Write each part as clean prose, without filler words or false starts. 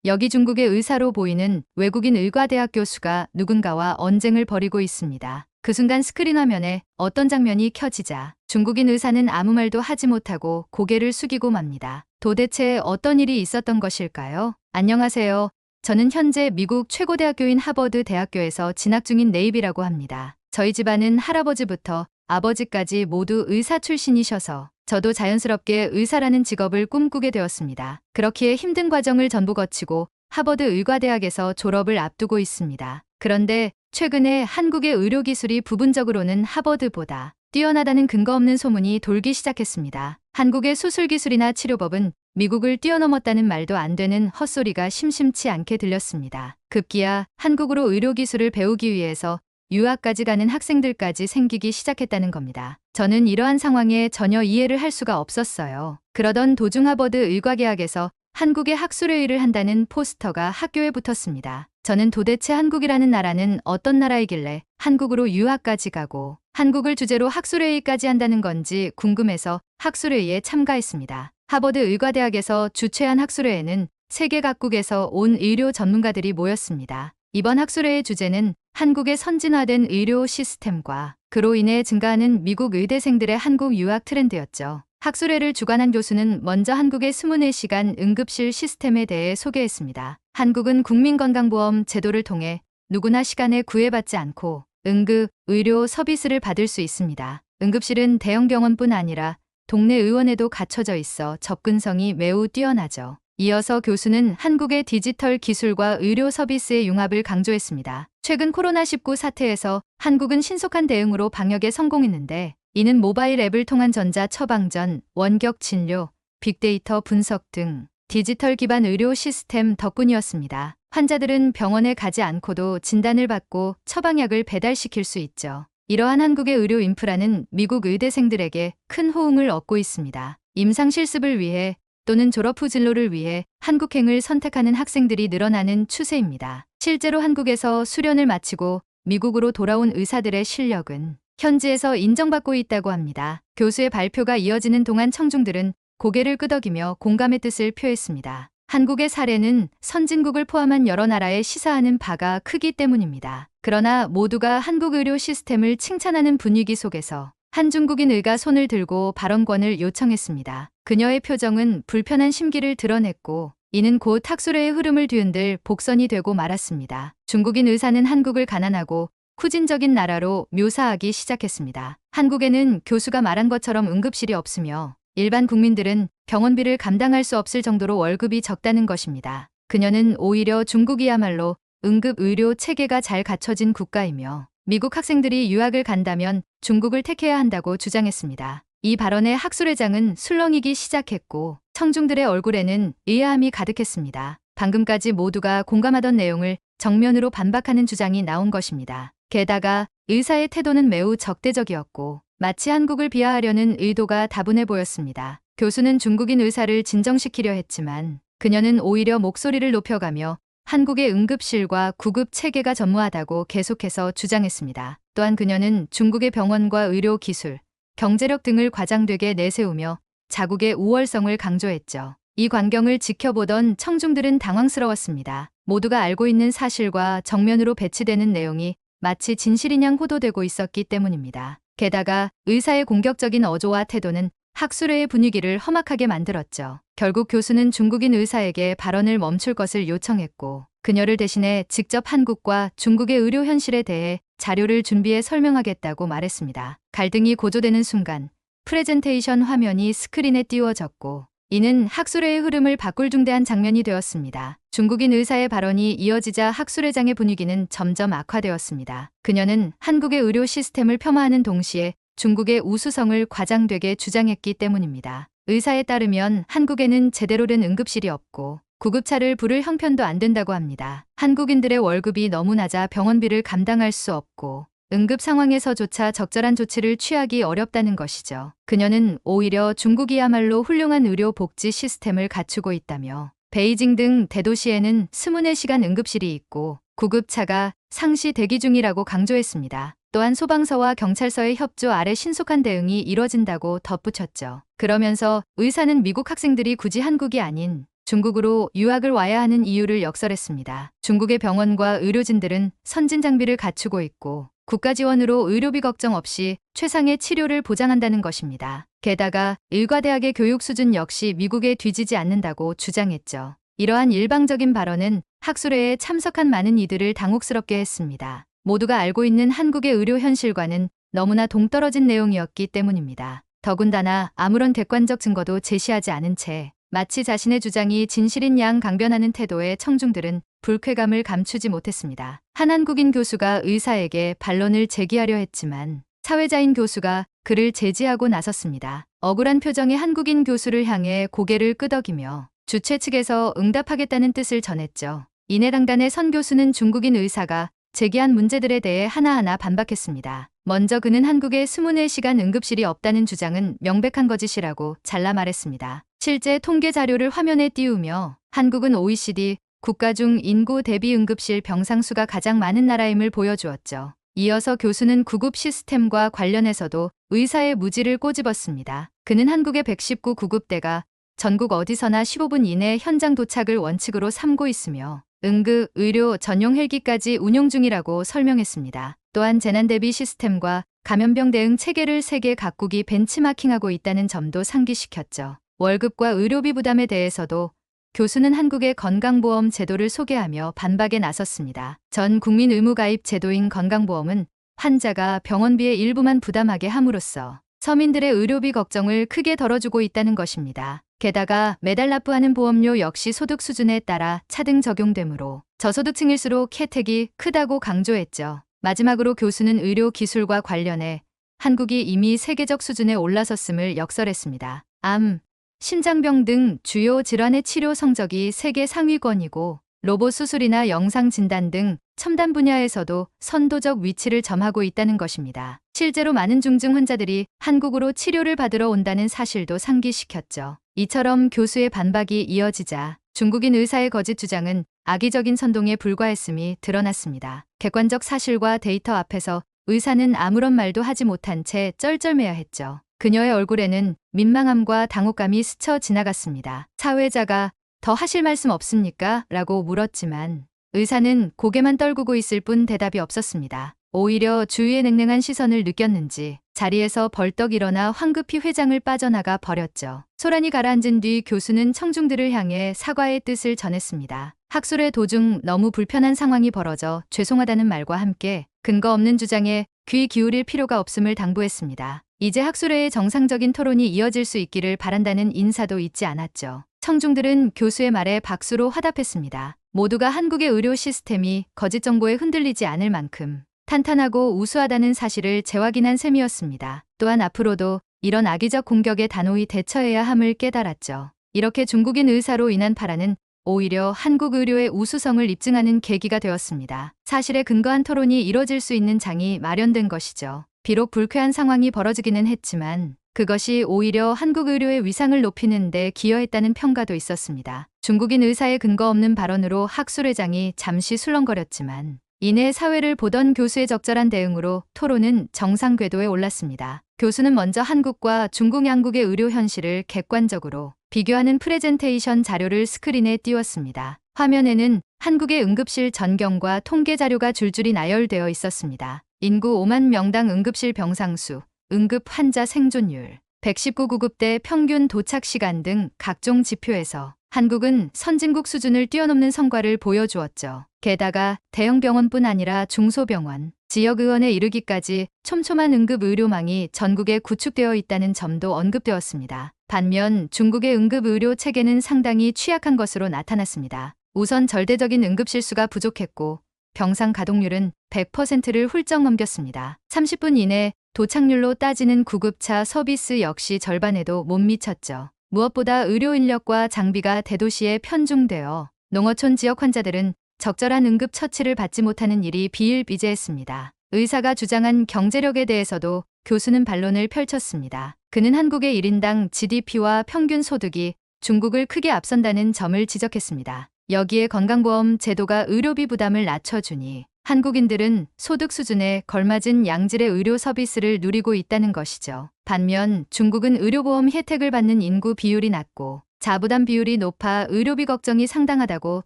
여기 중국의 의사로 보이는 외국인 의과대학 교수가 누군가와 언쟁을 벌이고 있습니다. 그 순간 스크린 화면에 어떤 장면이 켜지자 중국인 의사는 아무 말도 하지 못하고 고개를 숙이고 맙니다. 도대체 어떤 일이 있었던 것일까요? 안녕하세요. 저는 현재 미국 최고 대학교인 하버드 대학교에서 진학 중인 네이비라고 합니다. 저희 집안은 할아버지부터 아버지까지 모두 의사 출신이셔서 저도 자연스럽게 의사라는 직업을 꿈꾸게 되었습니다. 그렇기에 힘든 과정을 전부 거치고 하버드 의과대학에서 졸업을 앞두고 있습니다. 그런데 최근에 한국의 의료기술이 부분적으로는 하버드보다 뛰어나다는 근거 없는 소문이 돌기 시작했습니다. 한국의 수술기술이나 치료법은 미국을 뛰어넘었다는 말도 안 되는 헛소리가 심심치 않게 들렸습니다. 급기야 한국으로 의료기술을 배우기 위해서 유학까지 가는 학생들까지 생기기 시작했다는 겁니다. 저는 이러한 상황에 전혀 이해를 할 수가 없었어요. 그러던 도중 하버드 의과대학에서 한국의 학술회의를 한다는 포스터가 학교에 붙었습니다. 저는 도대체 한국이라는 나라는 어떤 나라이길래 한국으로 유학까지 가고 한국을 주제로 학술회의까지 한다는 건지 궁금해서 학술회의에 참가했습니다. 하버드 의과대학에서 주최한 학술회에는 세계 각국에서 온 의료 전문가들이 모였습니다. 이번 학술회의 주제는 한국의 선진화된 의료 시스템과 그로 인해 증가하는 미국 의대생들의 한국 유학 트렌드였죠. 학술회를 주관한 교수는 먼저 한국의 24시간 응급실 시스템에 대해 소개했습니다. 한국은 국민건강보험 제도를 통해 누구나 시간에 구애받지 않고 응급, 의료 서비스를 받을 수 있습니다. 응급실은 대형 병원뿐 아니라 동네 의원에도 갖춰져 있어 접근성이 매우 뛰어나죠. 이어서 교수는 한국의 디지털 기술과 의료 서비스의 융합을 강조했습니다. 최근 코로나19 사태에서 한국은 신속한 대응으로 방역에 성공했는데 이는 모바일 앱을 통한 전자 처방전, 원격 진료, 빅데이터 분석 등 디지털 기반 의료 시스템 덕분이었습니다. 환자들은 병원에 가지 않고도 진단을 받고 처방약을 배달시킬 수 있죠. 이러한 한국의 의료 인프라는 미국 의대생들에게 큰 호응을 얻고 있습니다. 임상 실습을 위해 또는 졸업 후 진로를 위해 한국행을 선택하는 학생들이 늘어나는 추세입니다. 실제로 한국에서 수련을 마치고 미국으로 돌아온 의사들의 실력은 현지에서 인정받고 있다고 합니다. 교수의 발표가 이어지는 동안 청중들은 고개를 끄덕이며 공감의 뜻을 표했습니다. 한국의 사례는 선진국을 포함한 여러 나라에 시사하는 바가 크기 때문입니다. 그러나 모두가 한국 의료 시스템을 칭찬하는 분위기 속에서 한 중국인 의가 손을 들고 발언권을 요청했습니다. 그녀의 표정은 불편한 심기를 드러냈고 이는 곧 학술회의 흐름을 뒤흔들 복선이 되고 말았습니다. 중국인 의사는 한국을 가난하고 후진적인 나라로 묘사하기 시작했습니다. 한국에는 교수가 말한 것처럼 응급실이 없으며 일반 국민들은 병원비를 감당할 수 없을 정도로 월급이 적다는 것입니다. 그녀는 오히려 중국이야말로 응급의료 체계가 잘 갖춰진 국가이며 미국 학생들이 유학을 간다면 중국을 택해야 한다고 주장했습니다. 이 발언에 학술회장은 술렁이기 시작했고 청중들의 얼굴에는 의아함이 가득했습니다. 방금까지 모두가 공감하던 내용을 정면으로 반박하는 주장이 나온 것입니다. 게다가 의사의 태도는 매우 적대적이었고 마치 한국을 비하하려는 의도가 다분해 보였습니다. 교수는 중국인 의사를 진정시키려 했지만 그녀는 오히려 목소리를 높여가며 한국의 응급실과 구급 체계가 전무하다고 계속해서 주장했습니다. 또한 그녀는 중국의 병원과 의료 기술, 경제력 등을 과장되게 내세우며 자국의 우월성을 강조했죠. 이 광경을 지켜보던 청중들은 당황스러웠습니다. 모두가 알고 있는 사실과 정면으로 배치되는 내용이 마치 진실인 양 호도되고 있었기 때문입니다. 게다가 의사의 공격적인 어조와 태도는 학술회의 분위기를 험악하게 만들었죠. 결국 교수는 중국인 의사에게 발언을 멈출 것을 요청했고 그녀를 대신해 직접 한국과 중국의 의료 현실에 대해 자료를 준비해 설명하겠다고 말했습니다. 갈등이 고조되는 순간 프레젠테이션 화면이 스크린에 띄워졌고 이는 학술회의 흐름을 바꿀 중대한 장면이 되었습니다. 중국인 의사의 발언이 이어지자 학술회장의 분위기는 점점 악화되었습니다. 그녀는 한국의 의료 시스템을 폄하하는 동시에 중국의 우수성을 과장되게 주장했기 때문입니다. 의사에 따르면 한국에는 제대로 된 응급실이 없고 구급차를 부를 형편도 안 된다고 합니다. 한국인들의 월급이 너무 낮아 병원비를 감당할 수 없고 응급 상황에서조차 적절한 조치를 취하기 어렵다는 것이죠. 그녀는 오히려 중국이야말로 훌륭한 의료 복지 시스템을 갖추고 있다며 베이징 등 대도시에는 24시간 응급실이 있고 구급차가 상시 대기 중이라고 강조했습니다. 또한 소방서와 경찰서의 협조 아래 신속한 대응이 이뤄진다고 덧붙였죠. 그러면서 의사는 미국 학생들이 굳이 한국이 아닌 중국으로 유학을 와야 하는 이유를 역설했습니다. 중국의 병원과 의료진들은 선진 장비를 갖추고 있고 국가 지원으로 의료비 걱정 없이 최상의 치료를 보장한다는 것입니다. 게다가 의과대학의 교육 수준 역시 미국에 뒤지지 않는다고 주장했죠. 이러한 일방적인 발언은 학술회에 참석한 많은 이들을 당혹스럽게 했습니다. 모두가 알고 있는 한국의 의료 현실과는 너무나 동떨어진 내용이었기 때문입니다. 더군다나 아무런 객관적 증거도 제시하지 않은 채 마치 자신의 주장이 진실인 양 강변하는 태도에 청중들은 불쾌감을 감추지 못했습니다. 한 한국인 교수가 의사에게 반론을 제기하려 했지만 사회자인 교수가 그를 제지하고 나섰습니다. 억울한 표정의 한국인 교수를 향해 고개를 끄덕이며 주최 측에서 응답하겠다는 뜻을 전했죠. 이내 당단의 선 교수는 중국인 의사가 제기한 문제들에 대해 하나하나 반박했습니다. 먼저 그는 한국에 24시간 응급실이 없다는 주장은 명백한 거짓이라고 잘라 말했습니다. 실제 통계 자료를 화면에 띄우며 한국은 OECD 국가 중 인구 대비 응급실 병상 수가 가장 많은 나라임을 보여주었죠. 이어서 교수는 구급 시스템과 관련해서도 의사의 무지를 꼬집었습니다. 그는 한국의 119 구급대가 전국 어디서나 15분 이내 현장 도착을 원칙으로 삼고 있으며 응급, 의료, 전용 헬기까지 운용 중이라고 설명했습니다. 또한 재난 대비 시스템과 감염병 대응 체계를 세계 각국이 벤치마킹하고 있다는 점도 상기시켰죠. 월급과 의료비 부담에 대해서도 교수는 한국의 건강보험 제도를 소개하며 반박에 나섰습니다. 전 국민 의무 가입 제도인 건강보험은 환자가 병원비의 일부만 부담하게 함으로써 서민들의 의료비 걱정을 크게 덜어주고 있다는 것입니다. 게다가 매달 납부하는 보험료 역시 소득 수준에 따라 차등 적용되므로 저소득층일수록 혜택이 크다고 강조했죠. 마지막으로 교수는 의료 기술과 관련해 한국이 이미 세계적 수준에 올라섰음을 역설했습니다. 암, 심장병 등 주요 질환의 치료 성적이 세계 상위권이고 로봇 수술이나 영상 진단 등 첨단 분야에서도 선도적 위치를 점하고 있다는 것입니다. 실제로 많은 중증 환자들이 한국으로 치료를 받으러 온다는 사실도 상기시켰죠. 이처럼 교수의 반박이 이어지자 중국인 의사의 거짓 주장은 악의적인 선동에 불과했음이 드러났습니다. 객관적 사실과 데이터 앞에서 의사는 아무런 말도 하지 못한 채 쩔쩔매야했죠. 그녀의 얼굴에는 민망함과 당혹감이 스쳐 지나갔습니다. 사회자가 더 하실 말씀 없습니까? 라고 물었지만 의사는 고개만 떨구고 있을 뿐 대답이 없었습니다. 오히려 주위의 냉랭한 시선을 느꼈는지 자리에서 벌떡 일어나 황급히 회장을 빠져나가 버렸죠. 소란이 가라앉은 뒤 교수는 청중들을 향해 사과의 뜻을 전했습니다. 학술회 도중 너무 불편한 상황이 벌어져 죄송하다는 말과 함께 근거 없는 주장에 귀 기울일 필요가 없음을 당부했습니다. 이제 학술회의 정상적인 토론이 이어질 수 있기를 바란다는 인사도 잊지 않았죠. 청중들은 교수의 말에 박수로 화답했습니다. 모두가 한국의 의료 시스템이 거짓 정보에 흔들리지 않을 만큼 탄탄하고 우수하다는 사실을 재확인한 셈이었습니다. 또한 앞으로도 이런 악의적 공격에 단호히 대처해야 함을 깨달았죠. 이렇게 중국인 의사로 인한 파란은 오히려 한국 의료의 우수성을 입증하는 계기가 되었습니다. 사실에 근거한 토론이 이뤄질 수 있는 장이 마련된 것이죠. 비록 불쾌한 상황이 벌어지기는 했지만 그것이 오히려 한국 의료의 위상을 높이는 데 기여했다는 평가도 있었습니다. 중국인 의사의 근거 없는 발언으로 학술회장이 잠시 술렁거렸지만 이내 사회를 보던 교수의 적절한 대응으로 토론은 정상 궤도에 올랐습니다. 교수는 먼저 한국과 중국 양국의 의료 현실을 객관적으로 비교하는 프레젠테이션 자료를 스크린에 띄웠습니다. 화면에는 한국의 응급실 전경과 통계 자료가 줄줄이 나열되어 있었습니다. 인구 5만 명당 응급실 병상수, 응급 환자 생존율, 119 구급대 평균 도착 시간 등 각종 지표에서 한국은 선진국 수준을 뛰어넘는 성과를 보여주었죠. 게다가 대형 병원뿐 아니라 중소병원, 지역의원에 이르기까지 촘촘한 응급 의료망이 전국에 구축되어 있다는 점도 언급되었습니다. 반면 중국의 응급 의료 체계는 상당히 취약한 것으로 나타났습니다. 우선 절대적인 응급실 수가 부족했고 병상 가동률은 100%를 훌쩍 넘겼습니다. 30분 이내 도착률로 따지는 구급차 서비스 역시 절반에도 못 미쳤죠. 무엇보다 의료 인력과 장비가 대도시에 편중되어 농어촌 지역 환자들은 적절한 응급 처치를 받지 못하는 일이 비일비재했습니다. 의사가 주장한 경제력에 대해서도 교수는 반론을 펼쳤습니다. 그는 한국의 1인당 GDP와 평균 소득이 중국을 크게 앞선다는 점을 지적했습니다. 여기에 건강보험 제도가 의료비 부담을 낮춰주니 한국인들은 소득 수준에 걸맞은 양질의 의료 서비스를 누리고 있다는 것이죠. 반면 중국은 의료보험 혜택을 받는 인구 비율이 낮고 자부담 비율이 높아 의료비 걱정이 상당하다고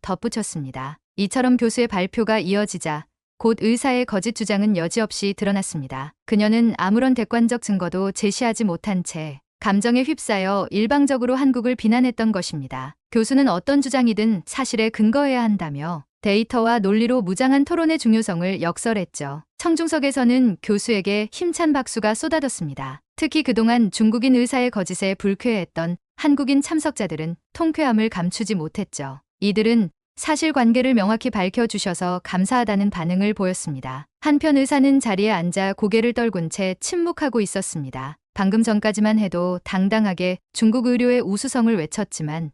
덧붙였습니다. 이처럼 교수의 발표가 이어지자 곧 의사의 거짓 주장은 여지없이 드러났습니다. 그녀는 아무런 객관적 증거도 제시하지 못한 채 감정에 휩싸여 일방적으로 한국을 비난했던 것입니다. 교수는 어떤 주장이든 사실에 근거해야 한다며 데이터와 논리로 무장한 토론의 중요성을 역설했죠. 청중석에서는 교수에게 힘찬 박수가 쏟아졌습니다. 특히 그동안 중국인 의사의 거짓에 불쾌했던 한국인 참석자들은 통쾌함을 감추지 못했죠. 이들은 사실관계를 명확히 밝혀주셔서 감사하다는 반응을 보였습니다. 한편 의사는 자리에 앉아 고개를 떨군 채 침묵하고 있었습니다. 방금 전까지만 해도 당당하게 중국 의료의 우수성을 외쳤지만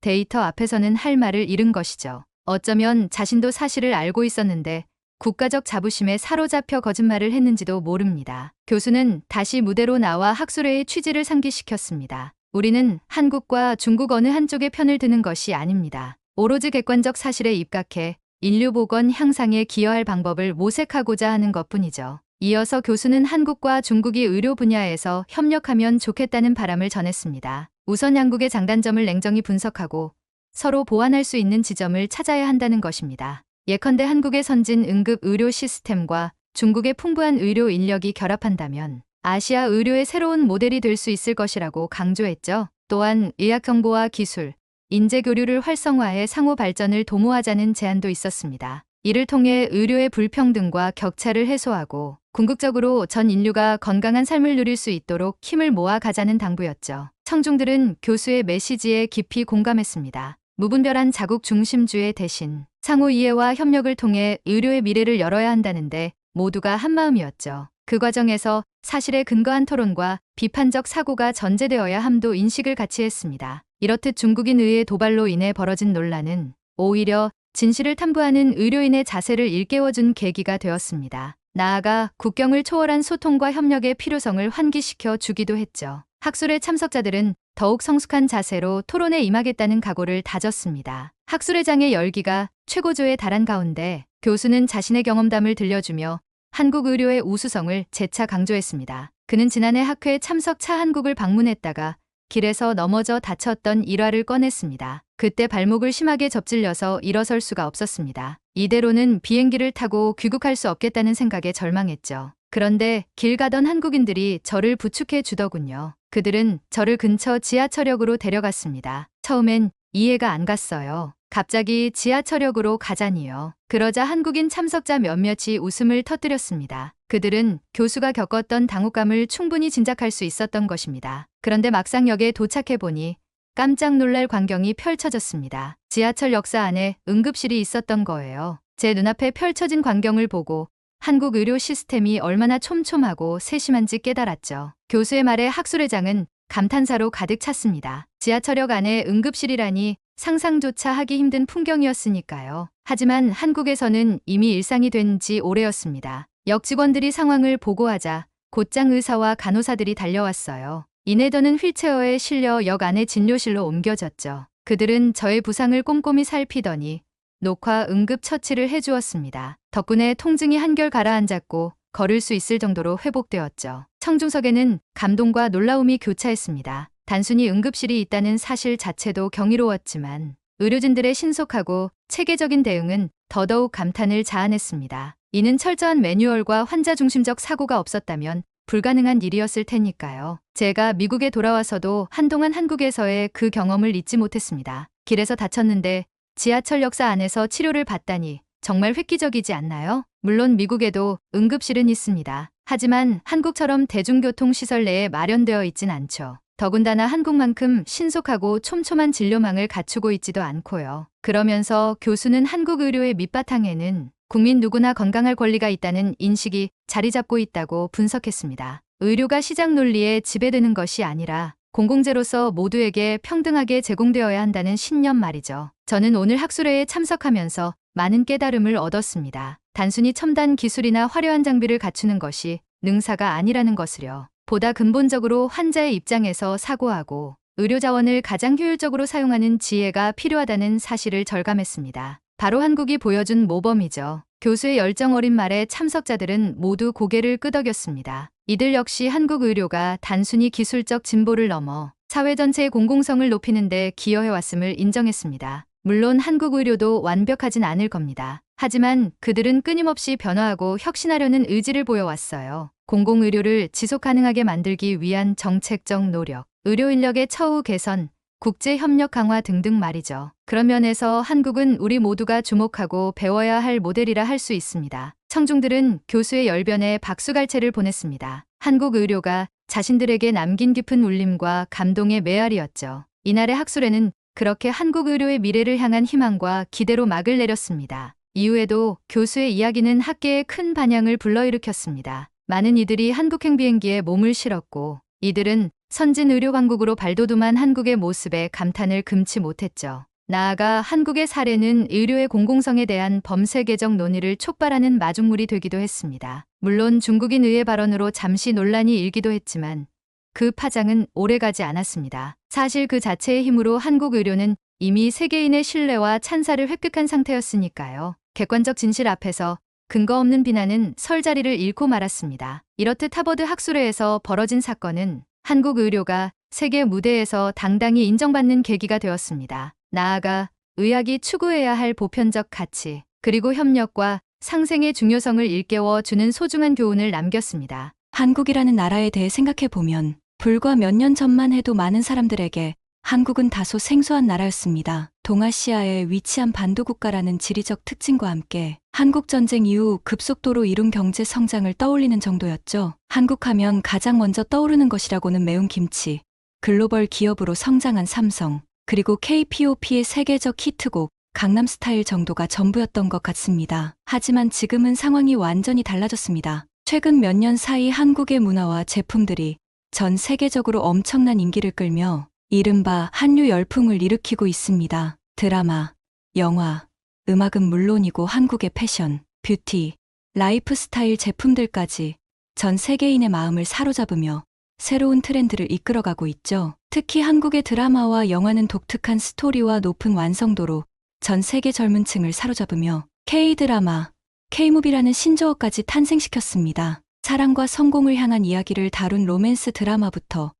데이터 앞에서는 할 말을 잃은 것이죠. 어쩌면 자신도 사실을 알고 있었는데 국가적 자부심에 사로잡혀 거짓말을 했는지도 모릅니다. 교수는 다시 무대로 나와 학술회의 취지를 상기시켰습니다. 우리는 한국과 중국 어느 한쪽의 편을 드는 것이 아닙니다. 오로지 객관적 사실에 입각해 인류 보건 향상에 기여할 방법을 모색하고자 하는 것뿐이죠. 이어서 교수는 한국과 중국이 의료 분야에서 협력하면 좋겠다는 바람을 전했습니다. 우선 양국의 장단점을 냉정히 분석하고 서로 보완할 수 있는 지점을 찾아야 한다는 것입니다. 예컨대 한국의 선진 응급 의료 시스템과 중국의 풍부한 의료 인력이 결합한다면 아시아 의료의 새로운 모델이 될 수 있을 것이라고 강조했죠. 또한 의학 정보와 기술, 인재 교류를 활성화해 상호 발전을 도모하자는 제안도 있었습니다. 이를 통해 의료의 불평등과 격차를 해소하고 궁극적으로 전 인류가 건강한 삶을 누릴 수 있도록 힘을 모아 가자는 당부였죠. 청중들은 교수의 메시지에 깊이 공감했습니다. 무분별한 자국 중심주의 대신 상호 이해와 협력을 통해 의료의 미래를 열어야 한다는데 모두가 한마음이었죠. 그 과정에서 사실에 근거한 토론과 비판적 사고가 전제되어야 함도 인식을 같이 했습니다. 이렇듯 중국인 의의 도발로 인해 벌어진 논란은 오히려 진실을 탐구하는 의료인의 자세를 일깨워준 계기가 되었습니다. 나아가 국경을 초월한 소통과 협력의 필요성을 환기시켜 주기도 했죠. 학술회 참석자들은 더욱 성숙한 자세로 토론에 임하겠다는 각오를 다졌습니다. 학술회장의 열기가 최고조에 달한 가운데 교수는 자신의 경험담을 들려주며 한국 의료의 우수성을 재차 강조했습니다. 그는 지난해 학회 참석차 한국을 방문했다가 길에서 넘어져 다쳤던 일화를 꺼냈습니다. 그때 발목을 심하게 접질려서 일어설 수가 없었습니다. 이대로는 비행기를 타고 귀국할 수 없겠다는 생각에 절망했죠. 그런데 길 가던 한국인들이 저를 부축해 주더군요. 그들은 저를 근처 지하철역으로 데려갔습니다. 처음엔 이해가 안 갔어요. 갑자기 지하철역으로 가자니요. 그러자 한국인 참석자 몇몇이 웃음을 터뜨렸습니다. 그들은 교수가 겪었던 당혹감을 충분히 짐작할 수 있었던 것입니다. 그런데 막상 역에 도착해보니 깜짝 놀랄 광경이 펼쳐졌습니다. 지하철 역사 안에 응급실이 있었던 거예요. 제 눈앞에 펼쳐진 광경을 보고 한국 의료 시스템이 얼마나 촘촘하고 세심한지 깨달았죠. 교수의 말에 학술회장은 감탄사로 가득 찼습니다. 지하철역 안에 응급실이라니 상상조차 하기 힘든 풍경이었으니까요. 하지만 한국에서는 이미 일상이 된 지 오래였습니다. 역 직원들이 상황을 보고하자 곧장 의사와 간호사들이 달려왔어요. 이내 저는 휠체어에 실려 역 안의 진료실로 옮겨졌죠. 그들은 저의 부상을 꼼꼼히 살피더니 녹화 응급 처치를 해주었습니다. 덕분에 통증이 한결 가라앉았고 걸을 수 있을 정도로 회복되었죠. 청중석에는 감동과 놀라움이 교차했습니다. 단순히 응급실이 있다는 사실 자체도 경이로웠지만 의료진들의 신속하고 체계적인 대응은 더더욱 감탄을 자아냈습니다. 이는 철저한 매뉴얼과 환자 중심적 사고가 없었다면 불가능한 일이었을 테니까요. 제가 미국에 돌아와서도 한동안 한국에서의 그 경험을 잊지 못했습니다. 길에서 다쳤는데 지하철 역사 안에서 치료를 받다니 정말 획기적이지 않나요? 물론 미국에도 응급실은 있습니다. 하지만 한국처럼 대중교통 시설 내에 마련되어 있진 않죠. 더군다나 한국만큼 신속하고 촘촘한 진료망을 갖추고 있지도 않고요. 그러면서 교수는 한국 의료의 밑바탕에는 국민 누구나 건강할 권리가 있다는 인식이 자리 잡고 있다고 분석했습니다. 의료가 시장 논리에 지배되는 것이 아니라 공공재로서 모두에게 평등하게 제공되어야 한다는 신념 말이죠. 저는 오늘 학술회에 참석하면서 많은 깨달음을 얻었습니다. 단순히 첨단 기술이나 화려한 장비를 갖추는 것이 능사가 아니라는 것을요. 보다 근본적으로 환자의 입장에서 사고하고 의료 자원을 가장 효율적으로 사용하는 지혜가 필요하다는 사실을 절감했습니다. 바로 한국이 보여준 모범이죠. 교수의 열정 어린 말에 참석자들은 모두 고개를 끄덕였습니다. 이들 역시 한국 의료가 단순히 기술적 진보를 넘어 사회 전체의 공공성을 높이는 데 기여해왔음을 인정했습니다. 물론 한국 의료도 완벽하진 않을 겁니다. 하지만 그들은 끊임없이 변화하고 혁신하려는 의지를 보여왔어요. 공공의료를 지속 가능하게 만들기 위한 정책적 노력, 의료 인력의 처우 개선, 국제 협력 강화 등등 말이죠. 그런 면에서 한국은 우리 모두가 주목하고 배워야 할 모델이라 할 수 있습니다. 청중들은 교수의 열변에 박수갈채를 보냈습니다. 한국 의료가 자신들에게 남긴 깊은 울림과 감동의 메아리였죠. 이날의 학술회는 그렇게 한국 의료의 미래를 향한 희망과 기대로 막을 내렸습니다. 이후에도 교수의 이야기는 학계에 큰 반향을 불러일으켰습니다. 많은 이들이 한국행 비행기에 몸을 실었고 이들은 선진 의료 강국으로 발돋움한 한국의 모습에 감탄을 금치 못했죠. 나아가 한국의 사례는 의료의 공공성에 대한 범세계적 논의를 촉발하는 마중물이 되기도 했습니다. 물론 중국인 의회 발언으로 잠시 논란이 일기도 했지만 그 파장은 오래가지 않았습니다. 사실 그 자체의 힘으로 한국 의료는 이미 세계인의 신뢰와 찬사를 획득한 상태였으니까요. 객관적 진실 앞에서 근거 없는 비난은 설 자리를 잃고 말았습니다. 이렇듯 하버드 학술회에서 벌어진 사건은 한국 의료가 세계 무대에서 당당히 인정받는 계기가 되었습니다. 나아가 의학이 추구해야 할 보편적 가치, 그리고 협력과 상생의 중요성을 일깨워 주는 소중한 교훈을 남겼습니다. 한국이라는 나라에 대해 생각해보면 불과 몇 년 전만 해도 많은 사람들에게 한국은 다소 생소한 나라였습니다. 동아시아에 위치한 반도국가라는 지리적 특징과 함께 한국전쟁 이후 급속도로 이룬 경제 성장을 떠올리는 정도였죠. 한국하면 가장 먼저 떠오르는 것이라고는 매운 김치, 글로벌 기업으로 성장한 삼성, 그리고 K-POP의 세계적 히트곡 강남스타일 정도가 전부였던 것 같습니다. 하지만 지금은 상황이 완전히 달라졌습니다. 최근 몇 년 사이 한국의 문화와 제품들이 전 세계적으로 엄청난 인기를 끌며 이른바 한류 열풍을 일으키고 있습니다. 드라마, 영화, 음악은 물론이고 한국의 패션, 뷰티, 라이프스타일 제품들까지 전 세계인의 마음을 사로잡으며 새로운 트렌드를 이끌어가고 있죠. 특히 한국의 드라마와 영화는 독특한 스토리와 높은 완성도로 전 세계 젊은 층을 사로잡으며 K-드라마, K-무비라는 신조어까지 탄생시켰습니다. 사랑과 성공을 향한 이야기를 다룬 로맨스 드라마부터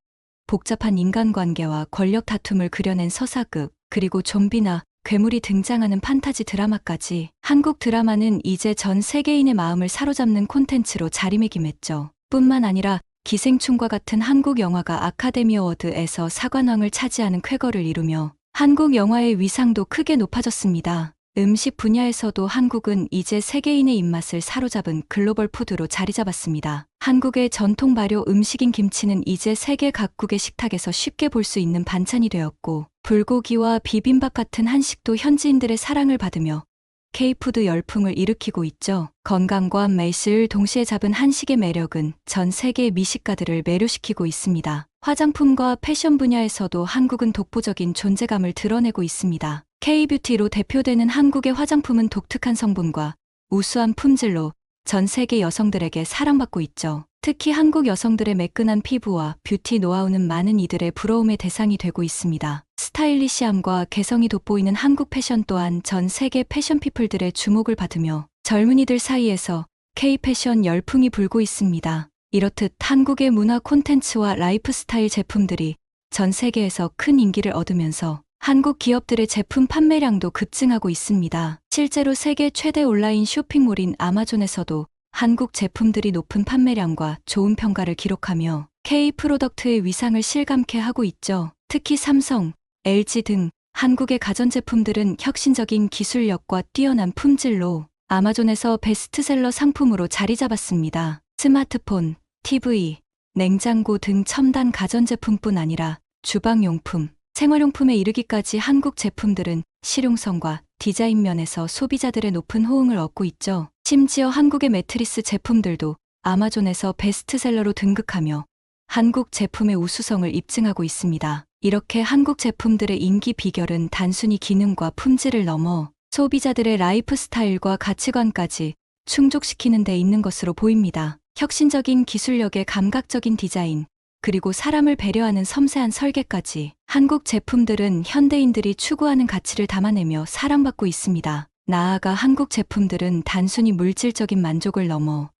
복잡한 인간관계와 권력 다툼을 그려낸 서사극, 그리고 좀비나 괴물이 등장하는 판타지 드라마까지 한국 드라마는 이제 전 세계인의 마음을 사로잡는 콘텐츠로 자리매김했죠. 뿐만 아니라 기생충과 같은 한국 영화가 아카데미 어워드에서 사관왕을 차지하는 쾌거를 이루며 한국 영화의 위상도 크게 높아졌습니다. 음식 분야에서도 한국은 이제 세계인의 입맛을 사로잡은 글로벌 푸드로 자리 잡았습니다. 한국의 전통 발효 음식인 김치는 이제 세계 각국의 식탁에서 쉽게 볼 수 있는 반찬이 되었고, 불고기와 비빔밥 같은 한식도 현지인들의 사랑을 받으며 K-푸드 열풍을 일으키고 있죠. 건강과 맛을 동시에 잡은 한식의 매력은 전 세계 미식가들을 매료시키고 있습니다. 화장품과 패션 분야에서도 한국은 독보적인 존재감을 드러내고 있습니다. K-뷰티로 대표되는 한국의 화장품은 독특한 성분과 우수한 품질로 전 세계 여성들에게 사랑받고 있죠. 특히 한국 여성들의 매끈한 피부와 뷰티 노하우는 많은 이들의 부러움의 대상이 되고 있습니다. 스타일리시함과 개성이 돋보이는 한국 패션 또한 전 세계 패션 피플들의 주목을 받으며 젊은이들 사이에서 K-패션 열풍이 불고 있습니다. 이렇듯 한국의 문화 콘텐츠와 라이프스타일 제품들이 전 세계에서 큰 인기를 얻으면서 한국 기업들의 제품 판매량도 급증하고 있습니다. 실제로 세계 최대 온라인 쇼핑몰인 아마존에서도 한국 제품들이 높은 판매량과 좋은 평가를 기록하며 K-프로덕트의 위상을 실감케 하고 있죠. 특히 삼성, LG 등 한국의 가전제품들은 혁신적인 기술력과 뛰어난 품질로 아마존에서 베스트셀러 상품으로 자리 잡았습니다. 스마트폰, TV, 냉장고 등 첨단 가전제품뿐 아니라 주방용품, 생활용품에 이르기까지 한국 제품들은 실용성과 디자인 면에서 소비자들의 높은 호응을 얻고 있죠. 심지어 한국의 매트리스 제품들도 아마존에서 베스트셀러로 등극하며 한국 제품의 우수성을 입증하고 있습니다. 이렇게 한국 제품들의 인기 비결은 단순히 기능과 품질을 넘어 소비자들의 라이프 스타일과 가치관까지 충족시키는 데 있는 것으로 보입니다. 혁신적인 기술력의 감각적인 디자인, 그리고 사람을 배려하는 섬세한 설계까지 한국 제품들은 현대인들이 추구하는 가치를 담아내며 사랑받고 있습니다. 나아가 한국 제품들은 단순히 물질적인 만족을 넘어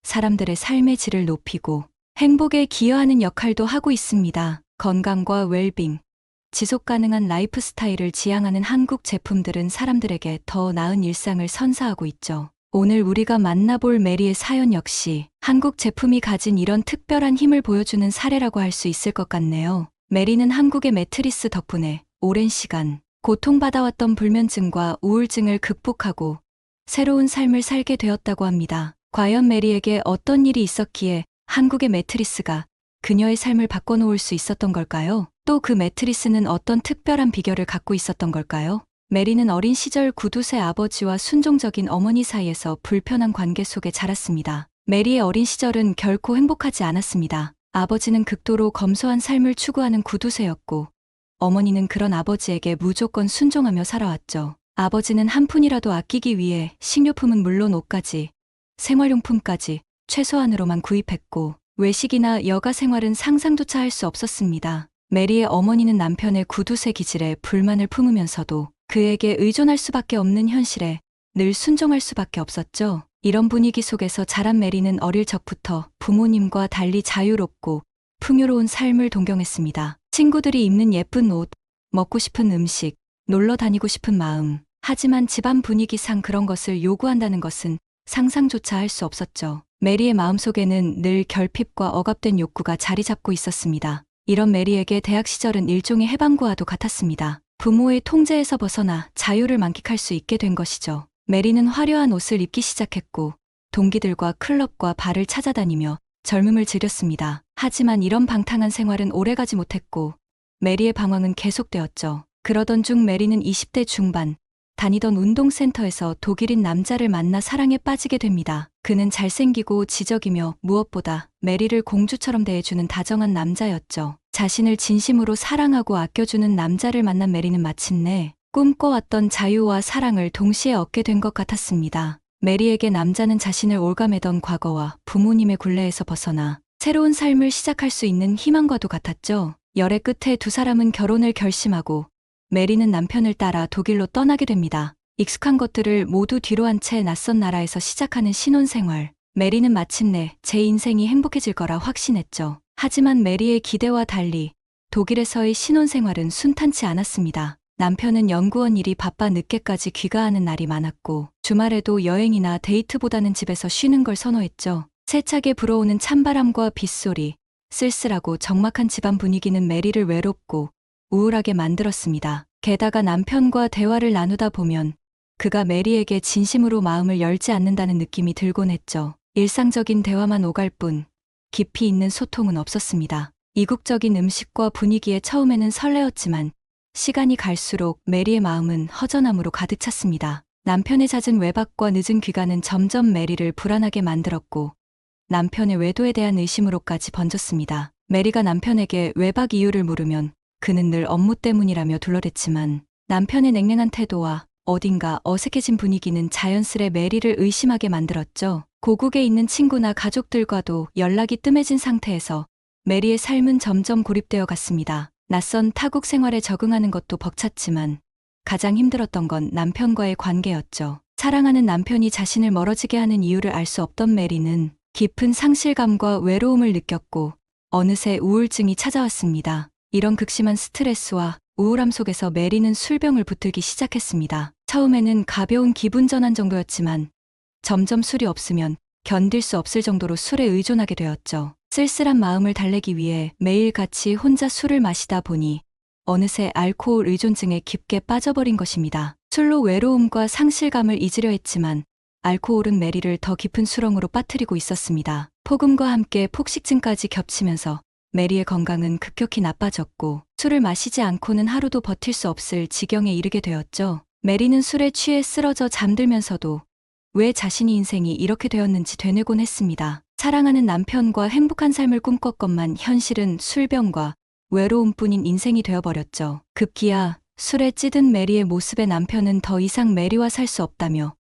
사람들의 삶의 질을 높이고 행복에 기여하는 역할도 하고 있습니다. 건강과 웰빙, 지속 가능한 라이프 스타일을 지향하는 한국 제품들은 사람들에게 더 나은 일상을 선사하고 있죠. 오늘 우리가 만나볼 메리의 사연 역시 한국 제품이 가진 이런 특별한 힘을 보여주는 사례라고 할 수 있을 것 같네요. 메리는 한국의 매트리스 덕분에 오랜 시간 고통받아왔던 불면증과 우울증을 극복하고 새로운 삶을 살게 되었다고 합니다. 과연 메리에게 어떤 일이 있었기에 한국의 매트리스가 그녀의 삶을 바꿔놓을 수 있었던 걸까요? 또 그 매트리스는 어떤 특별한 비결을 갖고 있었던 걸까요? 메리는 어린 시절 구두쇠 아버지와 순종적인 어머니 사이에서 불편한 관계 속에 자랐습니다. 메리의 어린 시절은 결코 행복하지 않았습니다. 아버지는 극도로 검소한 삶을 추구하는 구두쇠였고 어머니는 그런 아버지에게 무조건 순종하며 살아왔죠. 아버지는 한 푼이라도 아끼기 위해 식료품은 물론 옷까지, 생활용품까지 최소한으로만 구입했고 외식이나 여가 생활은 상상조차 할 수 없었습니다. 메리의 어머니는 남편의 구두쇠 기질에 불만을 품으면서도 그에게 의존할 수밖에 없는 현실에 늘 순종할 수밖에 없었죠. 이런 분위기 속에서 자란 메리는 어릴 적부터 부모님과 달리 자유롭고 풍요로운 삶을 동경했습니다. 친구들이 입는 예쁜 옷, 먹고 싶은 음식, 놀러 다니고 싶은 마음. 하지만 집안 분위기상 그런 것을 요구한다는 것은 상상조차 할 수 없었죠. 메리의 마음속에는 늘 결핍과 억압된 욕구가 자리 잡고 있었습니다. 이런 메리에게 대학 시절은 일종의 해방구와도 같았습니다. 부모의 통제에서 벗어나 자유를 만끽할 수 있게 된 것이죠. 메리는 화려한 옷을 입기 시작했고 동기들과 클럽과 바를 찾아다니며 젊음을 즐겼습니다. 하지만 이런 방탕한 생활은 오래가지 못했고 메리의 방황은 계속되었죠. 그러던 중 메리는 20대 중반 다니던 운동센터에서 독일인 남자를 만나 사랑에 빠지게 됩니다. 그는 잘생기고 지적이며 무엇보다 메리를 공주처럼 대해주는 다정한 남자였죠. 자신을 진심으로 사랑하고 아껴주는 남자를 만난 메리는 마침내 꿈꿔왔던 자유와 사랑을 동시에 얻게 된 것 같았습니다. 메리에게 남자는 자신을 올가매던 과거와 부모님의 굴레에서 벗어나 새로운 삶을 시작할 수 있는 희망과도 같았죠. 열애 끝에 두 사람은 결혼을 결심하고 메리는 남편을 따라 독일로 떠나게 됩니다. 익숙한 것들을 모두 뒤로한 채 낯선 나라에서 시작하는 신혼생활. 메리는 마침내 제 인생이 행복해질 거라 확신했죠. 하지만 메리의 기대와 달리 독일에서의 신혼생활은 순탄치 않았습니다. 남편은 연구원 일이 바빠 늦게까지 귀가하는 날이 많았고 주말에도 여행이나 데이트보다는 집에서 쉬는 걸 선호했죠. 세차게 불어오는 찬바람과 빗소리, 쓸쓸하고 적막한 집안 분위기는 메리를 외롭고 우울하게 만들었습니다. 게다가 남편과 대화를 나누다 보면 그가 메리에게 진심으로 마음을 열지 않는다는 느낌이 들곤 했죠. 일상적인 대화만 오갈 뿐 깊이 있는 소통은 없었습니다. 이국적인 음식과 분위기에 처음에는 설레었지만 시간이 갈수록 메리의 마음은 허전함으로 가득 찼습니다. 남편의 잦은 외박과 늦은 귀가는 점점 메리를 불안하게 만들었고 남편의 외도에 대한 의심으로까지 번졌습니다. 메리가 남편에게 외박 이유를 물으면 그는 늘 업무 때문이라며 둘러댔지만 남편의 냉랭한 태도와 어딘가 어색해진 분위기는 자연스레 메리를 의심하게 만들었죠. 고국에 있는 친구나 가족들과도 연락이 뜸해진 상태에서 메리의 삶은 점점 고립되어 갔습니다. 낯선 타국 생활에 적응하는 것도 벅찼지만 가장 힘들었던 건 남편과의 관계였죠. 사랑하는 남편이 자신을 멀어지게 하는 이유를 알 수 없던 메리는 깊은 상실감과 외로움을 느꼈고 어느새 우울증이 찾아왔습니다. 이런 극심한 스트레스와 우울함 속에서 메리는 술병을 붙들기 시작했습니다. 처음에는 가벼운 기분 전환 정도였지만 점점 술이 없으면 견딜 수 없을 정도로 술에 의존하게 되었죠. 쓸쓸한 마음을 달래기 위해 매일같이 혼자 술을 마시다 보니 어느새 알코올 의존증에 깊게 빠져버린 것입니다. 술로 외로움과 상실감을 잊으려 했지만 알코올은 메리를 더 깊은 수렁으로 빠뜨리고 있었습니다. 폭음과 함께 폭식증까지 겹치면서 메리의 건강은 급격히 나빠졌고 술을 마시지 않고는 하루도 버틸 수 없을 지경에 이르게 되었죠. 메리는 술에 취해 쓰러져 잠들면서도 왜 자신의 인생이 이렇게 되었는지 되뇌곤 했습니다. 사랑하는 남편과 행복한 삶을 꿈꿨건만 현실은 술병과 외로움뿐인 인생이 되어버렸죠. 급기야 술에 찌든 메리의 모습에 남편은 더 이상 메리와 살 수 없다며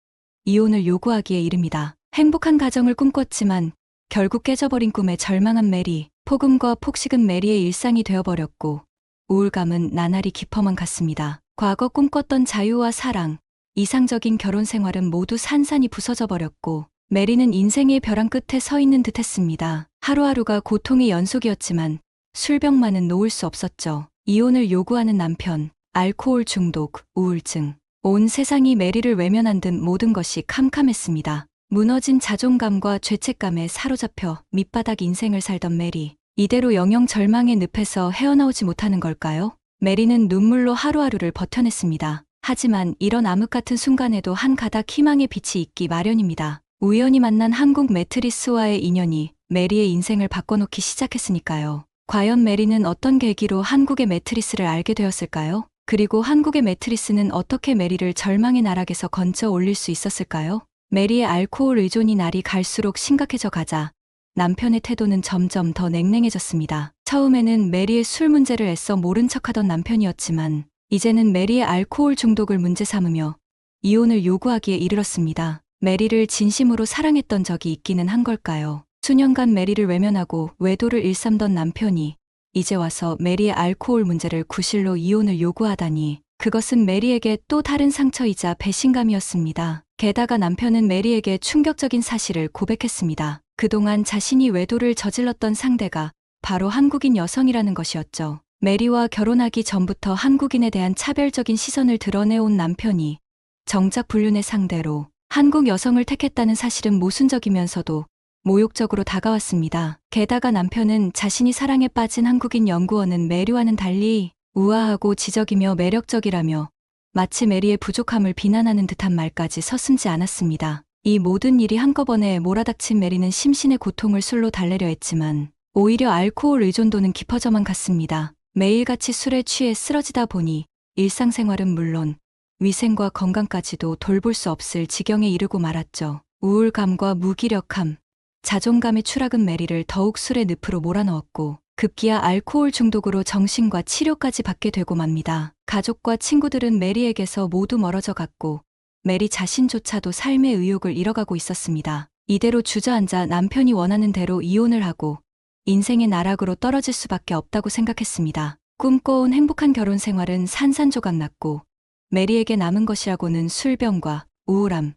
이혼을 요구하기에 이릅니다. 행복한 가정을 꿈꿨지만 결국 깨져버린 꿈에 절망한 메리. 폭음과 폭식은 메리의 일상이 되어버렸고 우울감은 나날이 깊어만 갔습니다. 과거 꿈꿨던 자유와 사랑, 이상적인 결혼 생활은 모두 산산이 부서져 버렸고 메리는 인생의 벼랑 끝에 서 있는 듯했습니다. 하루하루가 고통의 연속이었지만 술병만은 놓을 수 없었죠. 이혼을 요구하는 남편, 알코올 중독, 우울증. 온 세상이 메리를 외면한 듯 모든 것이 캄캄했습니다. 무너진 자존감과 죄책감에 사로잡혀 밑바닥 인생을 살던 메리. 이대로 영영 절망의 늪에서 헤어나오지 못하는 걸까요? 메리는 눈물로 하루하루를 버텨냈습니다. 하지만 이런 암흑 같은 순간에도 한 가닥 희망의 빛이 있기 마련입니다. 우연히 만난 한국 매트리스와의 인연이 메리의 인생을 바꿔놓기 시작했으니까요. 과연 메리는 어떤 계기로 한국의 매트리스를 알게 되었을까요? 그리고 한국의 매트리스는 어떻게 메리를 절망의 나락에서 건져 올릴 수 있었을까요? 메리의 알코올 의존이 날이 갈수록 심각해져 가자 남편의 태도는 점점 더 냉랭해졌습니다. 처음에는 메리의 술 문제를 애써 모른 척하던 남편이었지만 이제는 메리의 알코올 중독을 문제 삼으며 이혼을 요구하기에 이르렀습니다. 메리를 진심으로 사랑했던 적이 있기는 한 걸까요? 수년간 메리를 외면하고 외도를 일삼던 남편이 이제 와서 메리의 알코올 문제를 구실로 이혼을 요구하다니 그것은 메리에게 또 다른 상처이자 배신감이었습니다. 게다가 남편은 메리에게 충격적인 사실을 고백했습니다. 그동안 자신이 외도를 저질렀던 상대가 바로 한국인 여성이라는 것이었죠. 메리와 결혼하기 전부터 한국인에 대한 차별적인 시선을 드러내온 남편이 정작 불륜의 상대로 한국 여성을 택했다는 사실은 모순적이면서도 모욕적으로 다가왔습니다. 게다가 남편은 자신이 사랑에 빠진 한국인 연구원은 메리와는 달리 우아하고 지적이며 매력적이라며 마치 메리의 부족함을 비난하는 듯한 말까지 서슴지 않았습니다. 이 모든 일이 한꺼번에 몰아닥친 메리는 심신의 고통을 술로 달래려 했지만 오히려 알코올 의존도는 깊어져만 갔습니다. 매일같이 술에 취해 쓰러지다 보니 일상생활은 물론 위생과 건강까지도 돌볼 수 없을 지경에 이르고 말았죠. 우울감과 무기력함, 자존감의 추락은 메리를 더욱 술의 늪으로 몰아넣었고 급기야 알코올 중독으로 정신과 치료까지 받게 되고 맙니다. 가족과 친구들은 메리에게서 모두 멀어져 갔고 메리 자신조차도 삶의 의욕을 잃어가고 있었습니다. 이대로 주저앉아 남편이 원하는 대로 이혼을 하고 인생의 나락으로 떨어질 수밖에 없다고 생각했습니다. 꿈꿔온 행복한 결혼 생활은 산산조각 났고 메리에게 남은 것이라고는 술병과 우울함,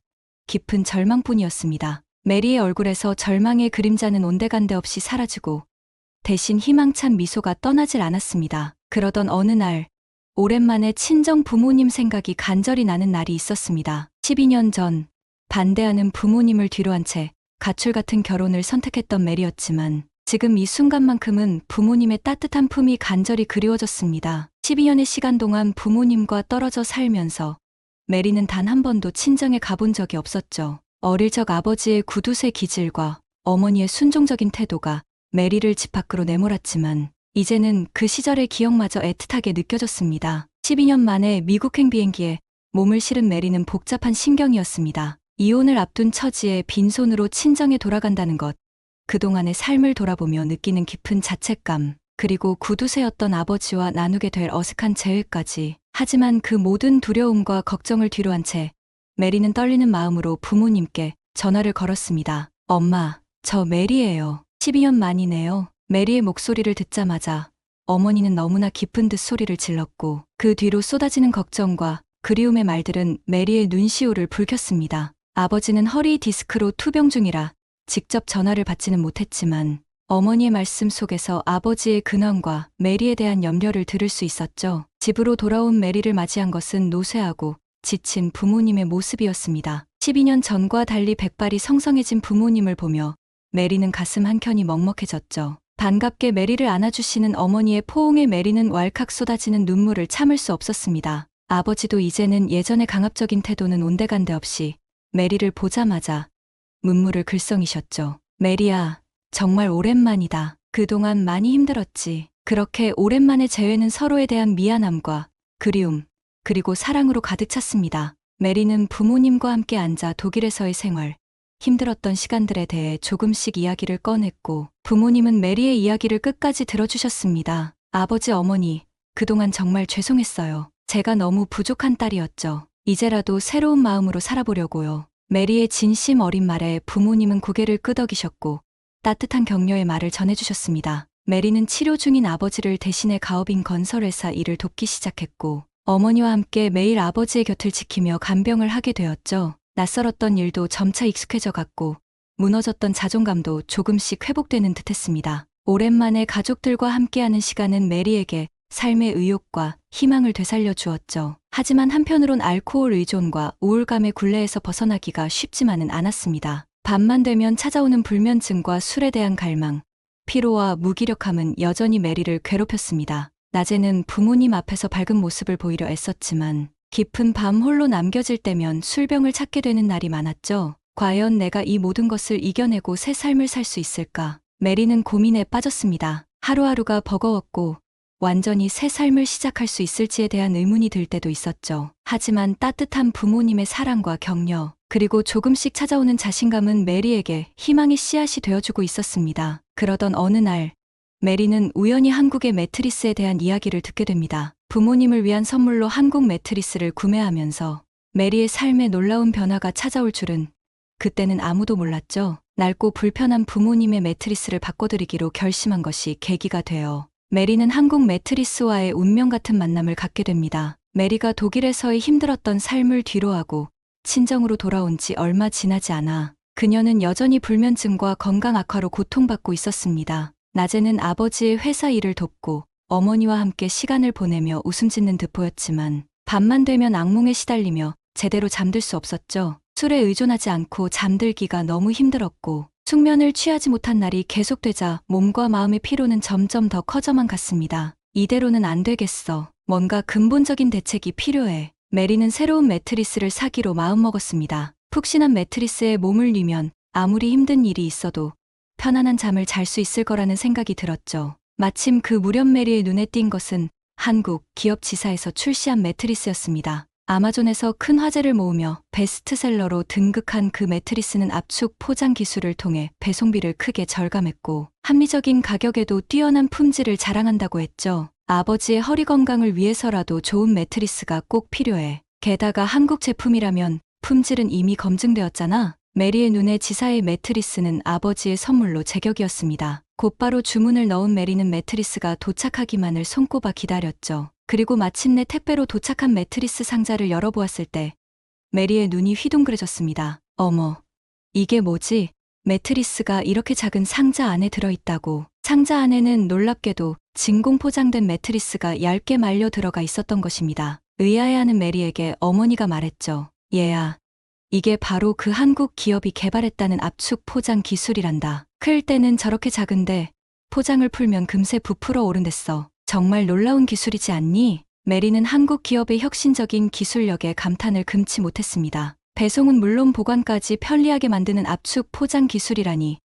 깊은 절망뿐이었습니다. 메리의 얼굴에서 절망의 그림자는 온데간데 없이 사라지고 대신 희망찬 미소가 떠나질 않았습니다. 그러던 어느 날 오랜만에 친정 부모님 생각이 간절히 나는 날이 있었습니다. 12년 전 반대하는 부모님을 뒤로한 채 가출 같은 결혼을 선택했던 메리였지만 지금 이 순간만큼은 부모님의 따뜻한 품이 간절히 그리워졌습니다. 12년의 시간 동안 부모님과 떨어져 살면서 메리는 단 한 번도 친정에 가본 적이 없었죠. 어릴 적 아버지의 구두쇠 기질과 어머니의 순종적인 태도가 메리를 집 밖으로 내몰았지만 이제는 그 시절의 기억마저 애틋하게 느껴졌습니다. 12년 만에 미국행 비행기에 몸을 실은 메리는 복잡한 심경이었습니다. 이혼을 앞둔 처지에 빈손으로 친정에 돌아간다는 것, 그동안의 삶을 돌아보며 느끼는 깊은 자책감, 그리고 구두쇠였던 아버지와 나누게 될 어색한 재회까지. 하지만 그 모든 두려움과 걱정을 뒤로한 채 메리는 떨리는 마음으로 부모님께 전화를 걸었습니다. 엄마, 저 메리예요. 12년 만이네요. 메리의 목소리를 듣자마자 어머니는 너무나 기쁜 듯 소리를 질렀고 그 뒤로 쏟아지는 걱정과 그리움의 말들은 메리의 눈시울을 붉혔습니다. 아버지는 허리 디스크로 투병 중이라 직접 전화를 받지는 못했지만 어머니의 말씀 속에서 아버지의 근황과 메리에 대한 염려를 들을 수 있었죠. 집으로 돌아온 메리를 맞이한 것은 노쇠하고 지친 부모님의 모습이었습니다. 12년 전과 달리 백발이 성성해진 부모님을 보며 메리는 가슴 한켠이 먹먹해졌죠. 반갑게 메리를 안아주시는 어머니의 포옹에 메리는 왈칵 쏟아지는 눈물을 참을 수 없었습니다. 아버지도 이제는 예전의 강압적인 태도는 온데간데 없이 메리를 보자마자 눈물을 글썽이셨죠. 메리야, 정말 오랜만이다. 그동안 많이 힘들었지. 그렇게 오랜만에 재회는 서로에 대한 미안함과 그리움, 그리고 사랑으로 가득 찼습니다. 메리는 부모님과 함께 앉아 독일에서의 생활, 힘들었던 시간들에 대해 조금씩 이야기를 꺼냈고 부모님은 메리의 이야기를 끝까지 들어주셨습니다. 아버지, 어머니, 그동안 정말 죄송했어요. 제가 너무 부족한 딸이었죠. 이제라도 새로운 마음으로 살아보려고요. 메리의 진심 어린 말에 부모님은 고개를 끄덕이셨고 따뜻한 격려의 말을 전해주셨습니다. 메리는 치료 중인 아버지를 대신해 가업인 건설회사 일을 돕기 시작했고 어머니와 함께 매일 아버지의 곁을 지키며 간병을 하게 되었죠. 낯설었던 일도 점차 익숙해져 갔고 무너졌던 자존감도 조금씩 회복되는 듯했습니다. 오랜만에 가족들과 함께하는 시간은 메리에게 삶의 의욕과 희망을 되살려 주었죠. 하지만 한편으론 알코올 의존과 우울감의 굴레에서 벗어나기가 쉽지만은 않았습니다. 밤만 되면 찾아오는 불면증과 술에 대한 갈망, 피로와 무기력함은 여전히 메리를 괴롭혔습니다. 낮에는 부모님 앞에서 밝은 모습을 보이려 애썼지만 깊은 밤 홀로 남겨질 때면 술병을 찾게 되는 날이 많았죠. 과연 내가 이 모든 것을 이겨내고 새 삶을 살 수 있을까? 메리는 고민에 빠졌습니다. 하루하루가 버거웠고 완전히 새 삶을 시작할 수 있을지에 대한 의문이 들 때도 있었죠. 하지만 따뜻한 부모님의 사랑과 격려, 그리고 조금씩 찾아오는 자신감은 메리에게 희망의 씨앗이 되어주고 있었습니다. 그러던 어느 날, 메리는 우연히 한국의 매트리스에 대한 이야기를 듣게 됩니다. 부모님을 위한 선물로 한국 매트리스를 구매하면서 메리의 삶에 놀라운 변화가 찾아올 줄은 그때는 아무도 몰랐죠. 낡고 불편한 부모님의 매트리스를 바꿔드리기로 결심한 것이 계기가 되어 메리는 한국 매트리스와의 운명 같은 만남을 갖게 됩니다. 메리가 독일에서의 힘들었던 삶을 뒤로하고 친정으로 돌아온 지 얼마 지나지 않아 그녀는 여전히 불면증과 건강 악화로 고통받고 있었습니다. 낮에는 아버지의 회사 일을 돕고 어머니와 함께 시간을 보내며 웃음 짓는 듯 보였지만 밤만 되면 악몽에 시달리며 제대로 잠들 수 없었죠. 술에 의존하지 않고 잠들기가 너무 힘들었고 숙면을 취하지 못한 날이 계속되자 몸과 마음의 피로는 점점 더 커져만 갔습니다. 이대로는 안 되겠어. 뭔가 근본적인 대책이 필요해. 메리는 새로운 매트리스를 사기로 마음먹었습니다. 푹신한 매트리스에 몸을 뉘면 아무리 힘든 일이 있어도 편안한 잠을 잘 수 있을 거라는 생각이 들었죠. 마침 그 무렵 메리의 눈에 띈 것은 한국 기업 지사에서 출시한 매트리스였습니다. 아마존에서 큰 화제를 모으며 베스트셀러로 등극한 그 매트리스는 압축 포장 기술을 통해 배송비를 크게 절감했고 합리적인 가격에도 뛰어난 품질을 자랑한다고 했죠. 아버지의 허리 건강을 위해서라도 좋은 매트리스가 꼭 필요해. 게다가 한국 제품이라면 품질은 이미 검증되었잖아. 메리의 눈에 지사의 매트리스는 아버지의 선물로 제격이었습니다. 곧바로 주문을 넣은 메리는 매트리스가 도착하기만을 손꼽아 기다렸죠. 그리고 마침내 택배로 도착한 매트리스 상자를 열어보았을 때 메리의 눈이 휘둥그레졌습니다. 어머, 이게 뭐지? 매트리스가 이렇게 작은 상자 안에 들어있다고. 상자 안에는 놀랍게도 진공 포장된 매트리스가 얇게 말려 들어가 있었던 것입니다. 의아해하는 메리에게 어머니가 말했죠. 얘야, 이게 바로 그 한국 기업이 개발했다는 압축 포장 기술이란다. 클 때는 저렇게 작은데 포장을 풀면 금세 부풀어 오른댔어. 정말 놀라운 기술이지 않니? 메리는 한국 기업의 혁신적인 기술력에 감탄을 금치 못했습니다. 배송은 물론 보관까지 편리하게 만드는 압축 포장 기술이라니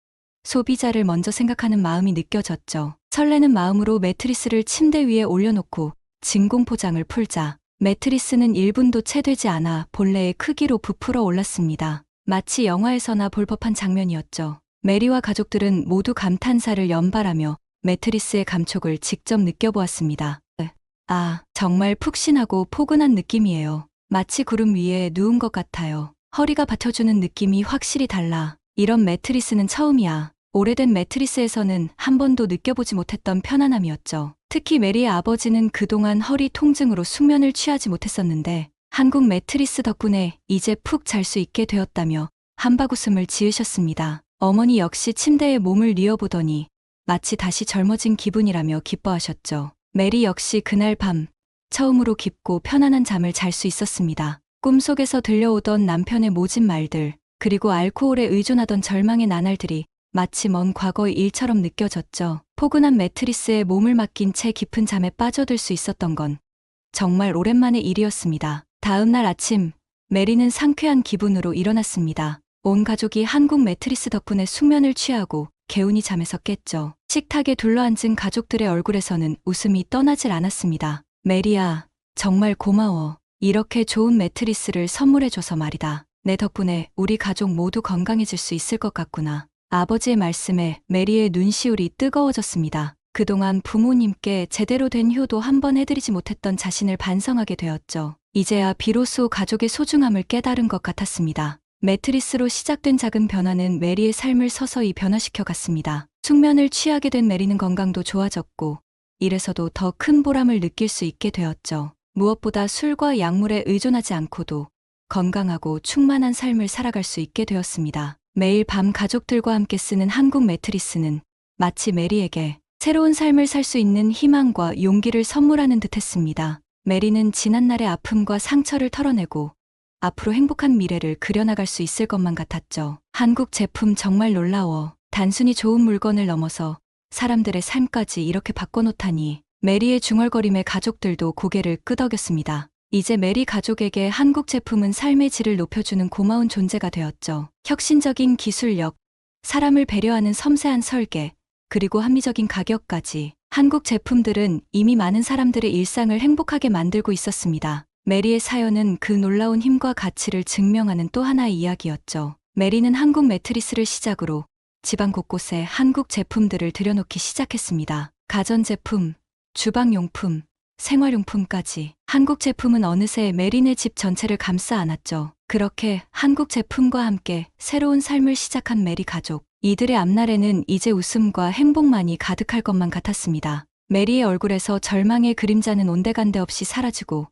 소비자를 먼저 생각하는 마음이 느껴졌죠. 설레는 마음으로 매트리스를 침대 위에 올려놓고 진공 포장을 풀자 매트리스는 1분도 채 되지 않아 본래의 크기로 부풀어 올랐습니다. 마치 영화에서나 볼 법한 장면이었죠. 메리와 가족들은 모두 감탄사를 연발하며 매트리스의 감촉을 직접 느껴보았습니다. 아, 정말 푹신하고 포근한 느낌이에요. 마치 구름 위에 누운 것 같아요. 허리가 받쳐주는 느낌이 확실히 달라. 이런 매트리스는 처음이야. 오래된 매트리스에서는 한 번도 느껴보지 못했던 편안함이었죠. 특히 메리의 아버지는 그동안 허리 통증으로 숙면을 취하지 못했었는데 한국 매트리스 덕분에 이제 푹 잘 수 있게 되었다며 한바구음을 지으셨습니다. 어머니 역시 침대에 몸을 뉘어보더니 마치 다시 젊어진 기분이라며 기뻐하셨죠. 메리 역시 그날 밤 처음으로 깊고 편안한 잠을 잘 수 있었습니다. 꿈속에서 들려오던 남편의 모진 말들, 그리고 알코올에 의존하던 절망의 나날들이 마치 먼 과거의 일처럼 느껴졌죠. 포근한 매트리스에 몸을 맡긴 채 깊은 잠에 빠져들 수 있었던 건 정말 오랜만의 일이었습니다. 다음 날 아침, 메리는 상쾌한 기분으로 일어났습니다. 온 가족이 한국 매트리스 덕분에 숙면을 취하고 개운히 잠에서 깼죠. 식탁에 둘러앉은 가족들의 얼굴에서는 웃음이 떠나질 않았습니다. 메리야, 정말 고마워. 이렇게 좋은 매트리스를 선물해줘서 말이다. 내 덕분에 우리 가족 모두 건강해질 수 있을 것 같구나. 아버지의 말씀에 메리의 눈시울이 뜨거워졌습니다. 그동안 부모님께 제대로 된 효도 한 번 해드리지 못했던 자신을 반성하게 되었죠. 이제야 비로소 가족의 소중함을 깨달은 것 같았습니다. 매트리스로 시작된 작은 변화는 메리의 삶을 서서히 변화시켜 갔습니다. 숙면을 취하게 된 메리는 건강도 좋아졌고 일에서도 더 큰 보람을 느낄 수 있게 되었죠. 무엇보다 술과 약물에 의존하지 않고도 건강하고 충만한 삶을 살아갈 수 있게 되었습니다. 매일 밤 가족들과 함께 쓰는 한국 매트리스는 마치 메리에게 새로운 삶을 살 수 있는 희망과 용기를 선물하는 듯 했습니다. 메리는 지난날의 아픔과 상처를 털어내고 앞으로 행복한 미래를 그려나갈 수 있을 것만 같았죠. 한국 제품 정말 놀라워. 단순히 좋은 물건을 넘어서 사람들의 삶까지 이렇게 바꿔놓다니. 메리의 중얼거림에 가족들도 고개를 끄덕였습니다. 이제 메리 가족에게 한국 제품은 삶의 질을 높여주는 고마운 존재가 되었죠. 혁신적인 기술력, 사람을 배려하는 섬세한 설계, 그리고 합리적인 가격까지 한국 제품들은 이미 많은 사람들의 일상을 행복하게 만들고 있었습니다. 메리의 사연은 그 놀라운 힘과 가치를 증명하는 또 하나의 이야기였죠. 메리는 한국 매트리스를 시작으로 집안 곳곳에 한국 제품들을 들여놓기 시작했습니다. 가전제품, 주방용품, 생활용품까지 한국 제품은 어느새 메리네 집 전체를 감싸 안았죠. 그렇게 한국 제품과 함께 새로운 삶을 시작한 메리 가족. 이들의 앞날에는 이제 웃음과 행복만이 가득할 것만 같았습니다. 메리의 얼굴에서 절망의 그림자는 온데간데 없이 사라지고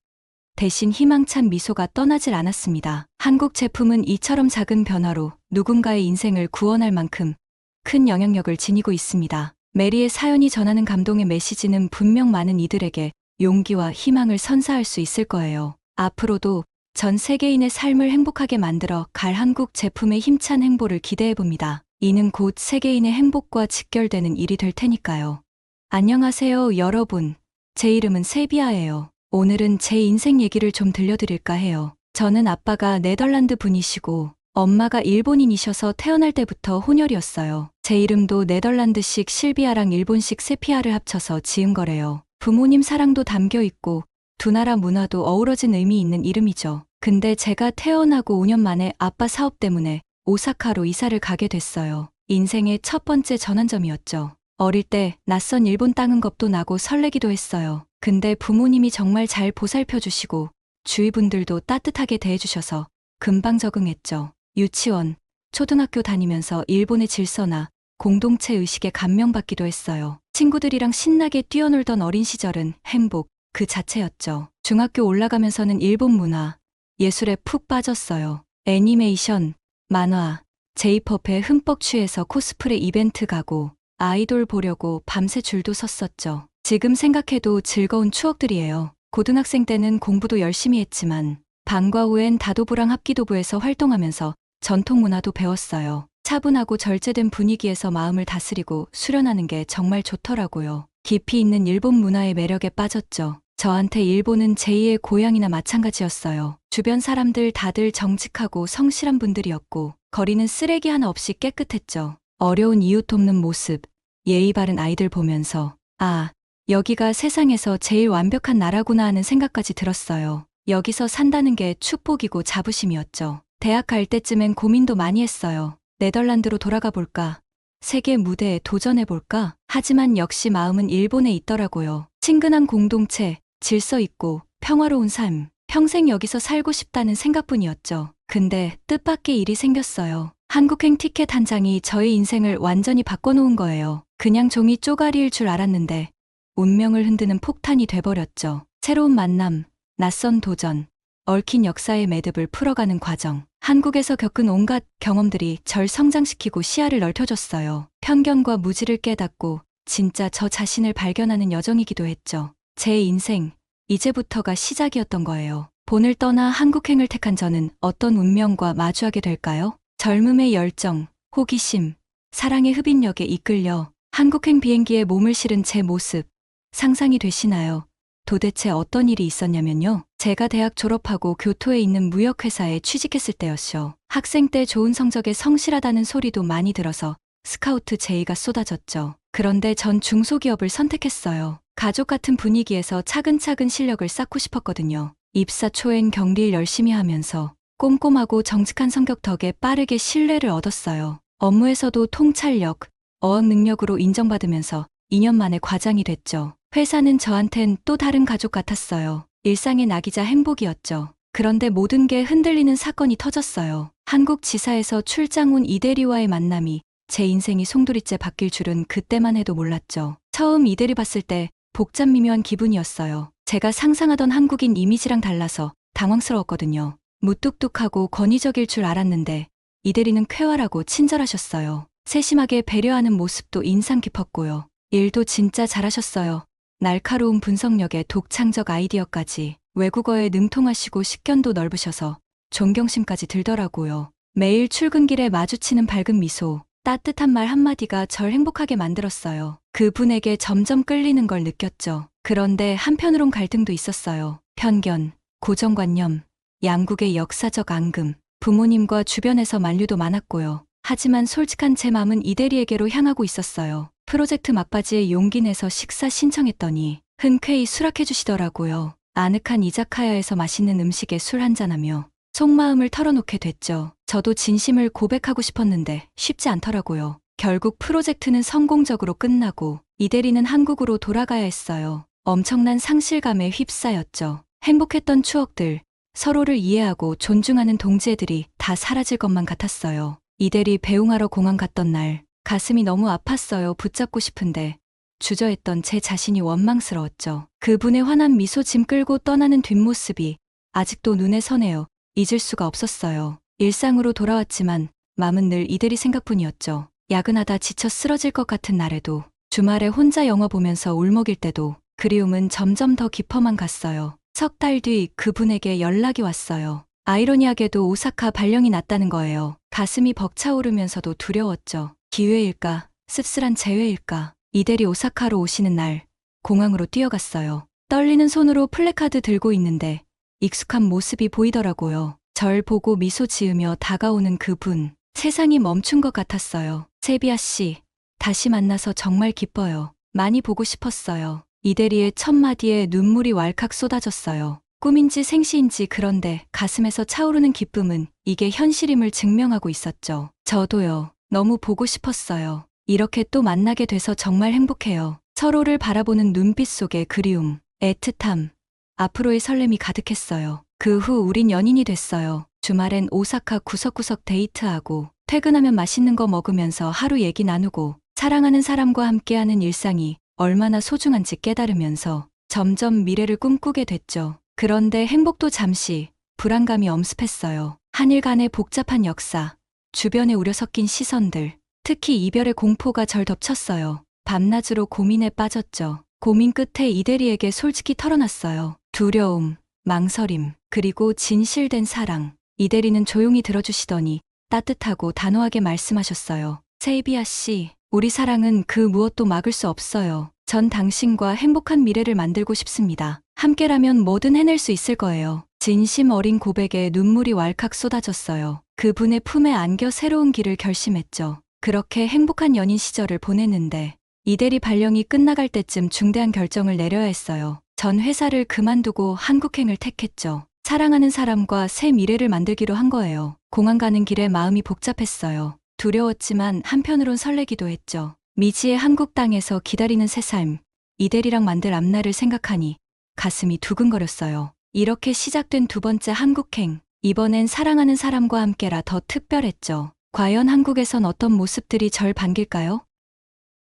대신 희망찬 미소가 떠나질 않았습니다. 한국 제품은 이처럼 작은 변화로 누군가의 인생을 구원할 만큼 큰 영향력을 지니고 있습니다. 메리의 사연이 전하는 감동의 메시지는 분명 많은 이들에게 용기와 희망을 선사할 수 있을 거예요. 앞으로도 전 세계인의 삶을 행복하게 만들어 갈 한국 제품의 힘찬 행보를 기대해봅니다. 이는 곧 세계인의 행복과 직결되는 일이 될 테니까요. 안녕하세요, 여러분. 제 이름은 세비야예요. 오늘은 제 인생 얘기를 좀 들려드릴까 해요. 저는 아빠가 네덜란드 분이시고 엄마가 일본인이셔서 태어날 때부터 혼혈이었어요. 제 이름도 네덜란드식 실비아랑 일본식 세피아를 합쳐서 지은 거래요. 부모님 사랑도 담겨 있고 두 나라 문화도 어우러진 의미 있는 이름이죠. 근데 제가 태어나고 5년 만에 아빠 사업 때문에 오사카로 이사를 가게 됐어요. 인생의 첫 번째 전환점이었죠. 어릴 때 낯선 일본 땅은 겁도 나고 설레기도 했어요. 근데 부모님이 정말 잘 보살펴 주시고 주위 분들도 따뜻하게 대해주셔서 금방 적응했죠. 유치원, 초등학교 다니면서 일본의 질서나 공동체 의식에 감명받기도 했어요. 친구들이랑 신나게 뛰어놀던 어린 시절은 행복 그 자체였죠. 중학교 올라가면서는 일본 문화, 예술에 푹 빠졌어요. 애니메이션, 만화, 제이팝에 흠뻑 취해서 코스프레 이벤트 가고 아이돌 보려고 밤새 줄도 섰었죠. 지금 생각해도 즐거운 추억들이에요. 고등학생 때는 공부도 열심히 했지만 방과 후엔 다도부랑 합기도부에서 활동하면서 전통 문화도 배웠어요. 차분하고 절제된 분위기에서 마음을 다스리고 수련하는 게 정말 좋더라고요. 깊이 있는 일본 문화의 매력에 빠졌죠. 저한테 일본은 제2의 고향이나 마찬가지였어요. 주변 사람들 다들 정직하고 성실한 분들이었고 거리는 쓰레기 하나 없이 깨끗했죠. 어려운 이웃 돕는 모습, 예의 바른 아이들 보면서 아, 여기가 세상에서 제일 완벽한 나라구나 하는 생각까지 들었어요. 여기서 산다는 게 축복이고 자부심이었죠. 대학 갈 때쯤엔 고민도 많이 했어요. 네덜란드로 돌아가 볼까? 세계 무대에 도전해 볼까? 하지만 역시 마음은 일본에 있더라고요. 친근한 공동체, 질서 있고 평화로운 삶, 평생 여기서 살고 싶다는 생각뿐이었죠. 근데 뜻밖의 일이 생겼어요. 한국행 티켓 한 장이 저의 인생을 완전히 바꿔놓은 거예요. 그냥 종이 쪼가리일 줄 알았는데 운명을 흔드는 폭탄이 돼버렸죠. 새로운 만남, 낯선 도전, 얽힌 역사의 매듭을 풀어가는 과정. 한국에서 겪은 온갖 경험들이 절 성장시키고 시야를 넓혀줬어요. 편견과 무지를 깨닫고 진짜 저 자신을 발견하는 여정이기도 했죠. 제 인생, 이제부터가 시작이었던 거예요. 본을 떠나 한국행을 택한 저는 어떤 운명과 마주하게 될까요? 젊음의 열정, 호기심, 사랑의 흡인력에 이끌려 한국행 비행기에 몸을 실은 제 모습, 상상이 되시나요? 도대체 어떤 일이 있었냐면요. 제가 대학 졸업하고 교토에 있는 무역회사에 취직했을 때였죠. 학생 때 좋은 성적에 성실하다는 소리도 많이 들어서 스카우트 제의가 쏟아졌죠. 그런데 전 중소기업을 선택했어요. 가족 같은 분위기에서 차근차근 실력을 쌓고 싶었거든요. 입사 초엔 격리를 열심히 하면서 꼼꼼하고 정직한 성격 덕에 빠르게 신뢰를 얻었어요. 업무에서도 통찰력, 어학 능력으로 인정받으면서 2년 만에 과장이 됐죠. 회사는 저한텐 또 다른 가족 같았어요. 일상의 낙이자 행복이었죠. 그런데 모든 게 흔들리는 사건이 터졌어요. 한국 지사에서 출장 온 이대리와의 만남이 제 인생이 송두리째 바뀔 줄은 그때만 해도 몰랐죠. 처음 이대리 봤을 때 복잡 미묘한 기분이었어요. 제가 상상하던 한국인 이미지랑 달라서 당황스러웠거든요. 무뚝뚝하고 권위적일 줄 알았는데 이대리는 쾌활하고 친절하셨어요. 세심하게 배려하는 모습도 인상 깊었고요. 일도 진짜 잘하셨어요. 날카로운 분석력에 독창적 아이디어까지 외국어에 능통하시고 식견도 넓으셔서 존경심까지 들더라고요. 매일 출근길에 마주치는 밝은 미소, 따뜻한 말 한마디가 절 행복하게 만들었어요. 그분에게 점점 끌리는 걸 느꼈죠. 그런데 한편으론 갈등도 있었어요. 편견, 고정관념, 양국의 역사적 앙금, 부모님과 주변에서 만류도 많았고요. 하지만 솔직한 제 맘은 이대리에게로 향하고 있었어요. 프로젝트 막바지에 용기 내서 식사 신청했더니 흔쾌히 수락해 주시더라고요. 아늑한 이자카야에서 맛있는 음식에 술 한잔하며 속마음을 털어놓게 됐죠. 저도 진심을 고백하고 싶었는데 쉽지 않더라고요. 결국 프로젝트는 성공적으로 끝나고 이대리는 한국으로 돌아가야 했어요. 엄청난 상실감에 휩싸였죠. 행복했던 추억들, 서로를 이해하고 존중하는 동지애들이 다 사라질 것만 같았어요. 이대리 배웅하러 공항 갔던 날 가슴이 너무 아팠어요. 붙잡고 싶은데 주저했던 제 자신이 원망스러웠죠. 그분의 환한 미소 짐 끌고 떠나는 뒷모습이 아직도 눈에 선해요. 잊을 수가 없었어요. 일상으로 돌아왔지만 맘은 늘 이대리 생각뿐이었죠. 야근하다 지쳐 쓰러질 것 같은 날에도, 주말에 혼자 영화 보면서 울먹일 때도 그리움은 점점 더 깊어만 갔어요. 석 달 뒤 그분에게 연락이 왔어요. 아이러니하게도 오사카 발령이 났다는 거예요. 가슴이 벅차오르면서도 두려웠죠. 기회일까? 씁쓸한 재회일까? 이대리 오사카로 오시는 날 공항으로 뛰어갔어요. 떨리는 손으로 플래카드 들고 있는데 익숙한 모습이 보이더라고요. 절 보고 미소 지으며 다가오는 그분. 세상이 멈춘 것 같았어요. 세비야 씨, 다시 만나서 정말 기뻐요. 많이 보고 싶었어요. 이대리의 첫 마디에 눈물이 왈칵 쏟아졌어요. 꿈인지 생시인지 그런데 가슴에서 차오르는 기쁨은 이게 현실임을 증명하고 있었죠. 저도요. 너무 보고 싶었어요. 이렇게 또 만나게 돼서 정말 행복해요. 서로를 바라보는 눈빛 속에 그리움, 애틋함, 앞으로의 설렘이 가득했어요. 그 후 우린 연인이 됐어요. 주말엔 오사카 구석구석 데이트하고 퇴근하면 맛있는 거 먹으면서 하루 얘기 나누고 사랑하는 사람과 함께하는 일상이 얼마나 소중한지 깨달으면서 점점 미래를 꿈꾸게 됐죠. 그런데 행복도 잠시, 불안감이 엄습했어요. 한일 간의 복잡한 역사, 주변에 우려 섞인 시선들, 특히 이별의 공포가 절 덮쳤어요. 밤낮으로 고민에 빠졌죠. 고민 끝에 이대리에게 솔직히 털어놨어요. 두려움, 망설임, 그리고 진실된 사랑. 이대리는 조용히 들어주시더니 따뜻하고 단호하게 말씀하셨어요. 세이비아 씨, 우리 사랑은 그 무엇도 막을 수 없어요. 전 당신과 행복한 미래를 만들고 싶습니다. 함께라면 뭐든 해낼 수 있을 거예요. 진심 어린 고백에 눈물이 왈칵 쏟아졌어요. 그분의 품에 안겨 새로운 길을 결심했죠. 그렇게 행복한 연인 시절을 보냈는데 이대리 발령이 끝나갈 때쯤 중대한 결정을 내려야 했어요. 전 회사를 그만두고 한국행을 택했죠. 사랑하는 사람과 새 미래를 만들기로 한 거예요. 공항 가는 길에 마음이 복잡했어요. 두려웠지만 한편으론 설레기도 했죠. 미지의 한국 땅에서 기다리는 새 삶, 이대리랑 만들 앞날을 생각하니 가슴이 두근거렸어요. 이렇게 시작된 두 번째 한국행, 이번엔 사랑하는 사람과 함께라 더 특별했죠. 과연 한국에선 어떤 모습들이 절 반길까요?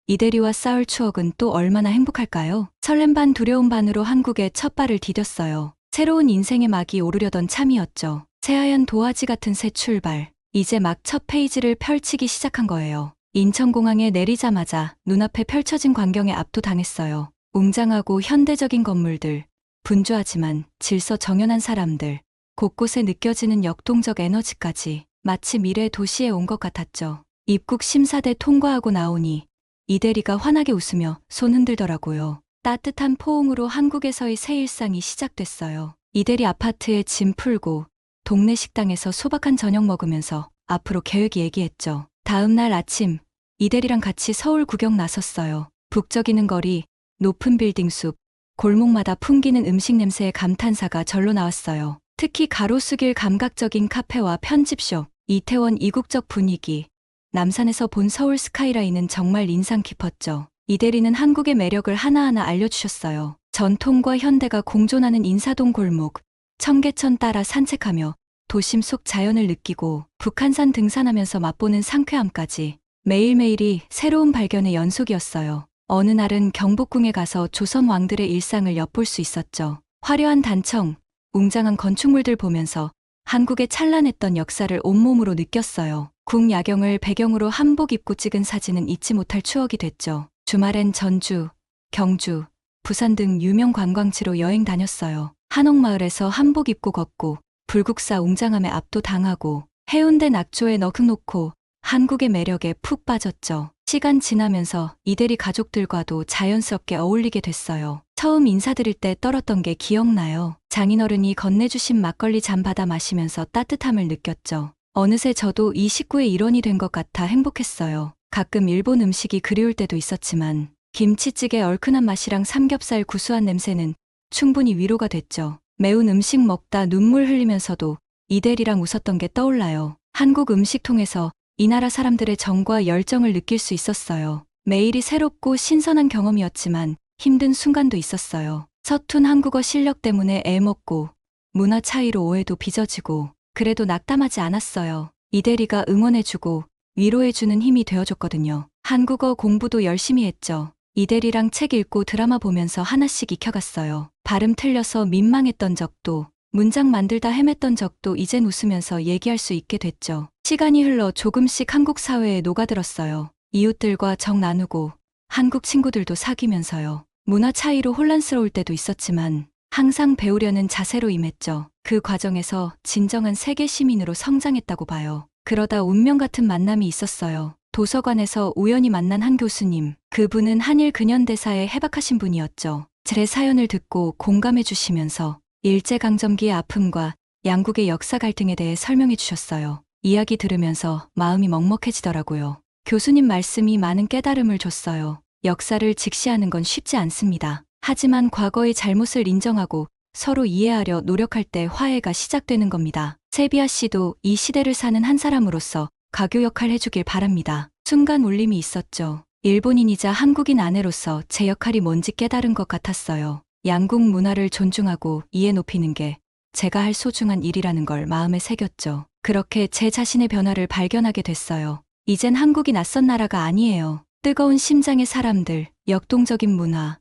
이대리와 싸울 추억은 또 얼마나 행복할까요? 설렘 반 두려움 반으로 한국에 첫 발을 디뎠어요. 새로운 인생의 막이 오르려던 참이었죠. 새하얀 도화지 같은 새 출발. 이제 막 첫 페이지를 펼치기 시작한 거예요. 인천공항에 내리자마자 눈앞에 펼쳐진 광경에 압도당했어요. 웅장하고 현대적인 건물들, 분주하지만 질서 정연한 사람들, 곳곳에 느껴지는 역동적 에너지까지 마치 미래 도시에 온 것 같았죠. 입국 심사대 통과하고 나오니 이대리가 환하게 웃으며 손 흔들더라고요. 따뜻한 포옹으로 한국에서의 새 일상이 시작됐어요. 이대리 아파트에 짐 풀고 동네 식당에서 소박한 저녁 먹으면서 앞으로 계획 얘기했죠. 다음 날 아침 이대리랑 같이 서울 구경 나섰어요. 북적이는 거리, 높은 빌딩 숲, 골목마다 풍기는 음식 냄새의 감탄사가 절로 나왔어요. 특히 가로수길 감각적인 카페와 편집숍, 이태원 이국적 분위기, 남산에서 본 서울 스카이라인은 정말 인상 깊었죠. 이대리는 한국의 매력을 하나하나 알려주셨어요. 전통과 현대가 공존하는 인사동 골목, 청계천 따라 산책하며 도심 속 자연을 느끼고 북한산 등산하면서 맛보는 상쾌함까지 매일매일이 새로운 발견의 연속이었어요. 어느 날은 경복궁에 가서 조선 왕들의 일상을 엿볼 수 있었죠. 화려한 단청, 웅장한 건축물들 보면서 한국의 찬란했던 역사를 온몸으로 느꼈어요. 국야경을 배경으로 한복 입고 찍은 사진은 잊지 못할 추억이 됐죠. 주말엔 전주, 경주, 부산 등 유명 관광지로 여행 다녔어요. 한옥마을에서 한복 입고 걷고 불국사 웅장함에 압도당하고 해운대 낙조에 너극 놓고 한국의 매력에 푹 빠졌죠. 시간 지나면서 이대리 가족들과도 자연스럽게 어울리게 됐어요. 처음 인사드릴 때 떨었던 게 기억나요. 장인어른이 건네주신 막걸리 잔 받아 마시면서 따뜻함을 느꼈죠. 어느새 저도 이 식구의 일원이 된 것 같아 행복했어요. 가끔 일본 음식이 그리울 때도 있었지만 김치찌개 얼큰한 맛이랑 삼겹살 구수한 냄새는 충분히 위로가 됐죠. 매운 음식 먹다 눈물 흘리면서도 이대리랑 웃었던 게 떠올라요. 한국 음식통에서 이 나라 사람들의 정과 열정을 느낄 수 있었어요. 매일이 새롭고 신선한 경험이었지만 힘든 순간도 있었어요. 서툰 한국어 실력 때문에 애먹고 문화 차이로 오해도 빚어지고 그래도 낙담하지 않았어요. 이대리가 응원해주고 위로해주는 힘이 되어줬거든요. 한국어 공부도 열심히 했죠. 이대리랑 책 읽고 드라마 보면서 하나씩 익혀갔어요. 발음 틀려서 민망했던 적도 문장 만들다 헤맸던 적도 이젠 웃으면서 얘기할 수 있게 됐죠. 시간이 흘러 조금씩 한국 사회에 녹아들었어요. 이웃들과 정 나누고 한국 친구들도 사귀면서요. 문화 차이로 혼란스러울 때도 있었지만 항상 배우려는 자세로 임했죠. 그 과정에서 진정한 세계 시민으로 성장했다고 봐요. 그러다 운명 같은 만남이 있었어요. 도서관에서 우연히 만난 한 교수님. 그분은 한일 근현대사에 해박하신 분이었죠. 제 사연을 듣고 공감해 주시면서 일제강점기의 아픔과 양국의 역사 갈등에 대해 설명해 주셨어요. 이야기 들으면서 마음이 먹먹해지더라고요. 교수님 말씀이 많은 깨달음을 줬어요. 역사를 직시하는 건 쉽지 않습니다. 하지만 과거의 잘못을 인정하고 서로 이해하려 노력할 때 화해가 시작되는 겁니다. 세비야 씨도 이 시대를 사는 한 사람으로서 가교 역할 해주길 바랍니다. 순간 울림이 있었죠. 일본인이자 한국인 아내로서 제 역할이 뭔지 깨달은 것 같았어요. 양국 문화를 존중하고 이해 높이는 게 제가 할 소중한 일이라는 걸 마음에 새겼죠. 그렇게 제 자신의 변화를 발견하게 됐어요. 이젠 한국이 낯선 나라가 아니에요. 뜨거운 심장의 사람들, 역동적인 문화,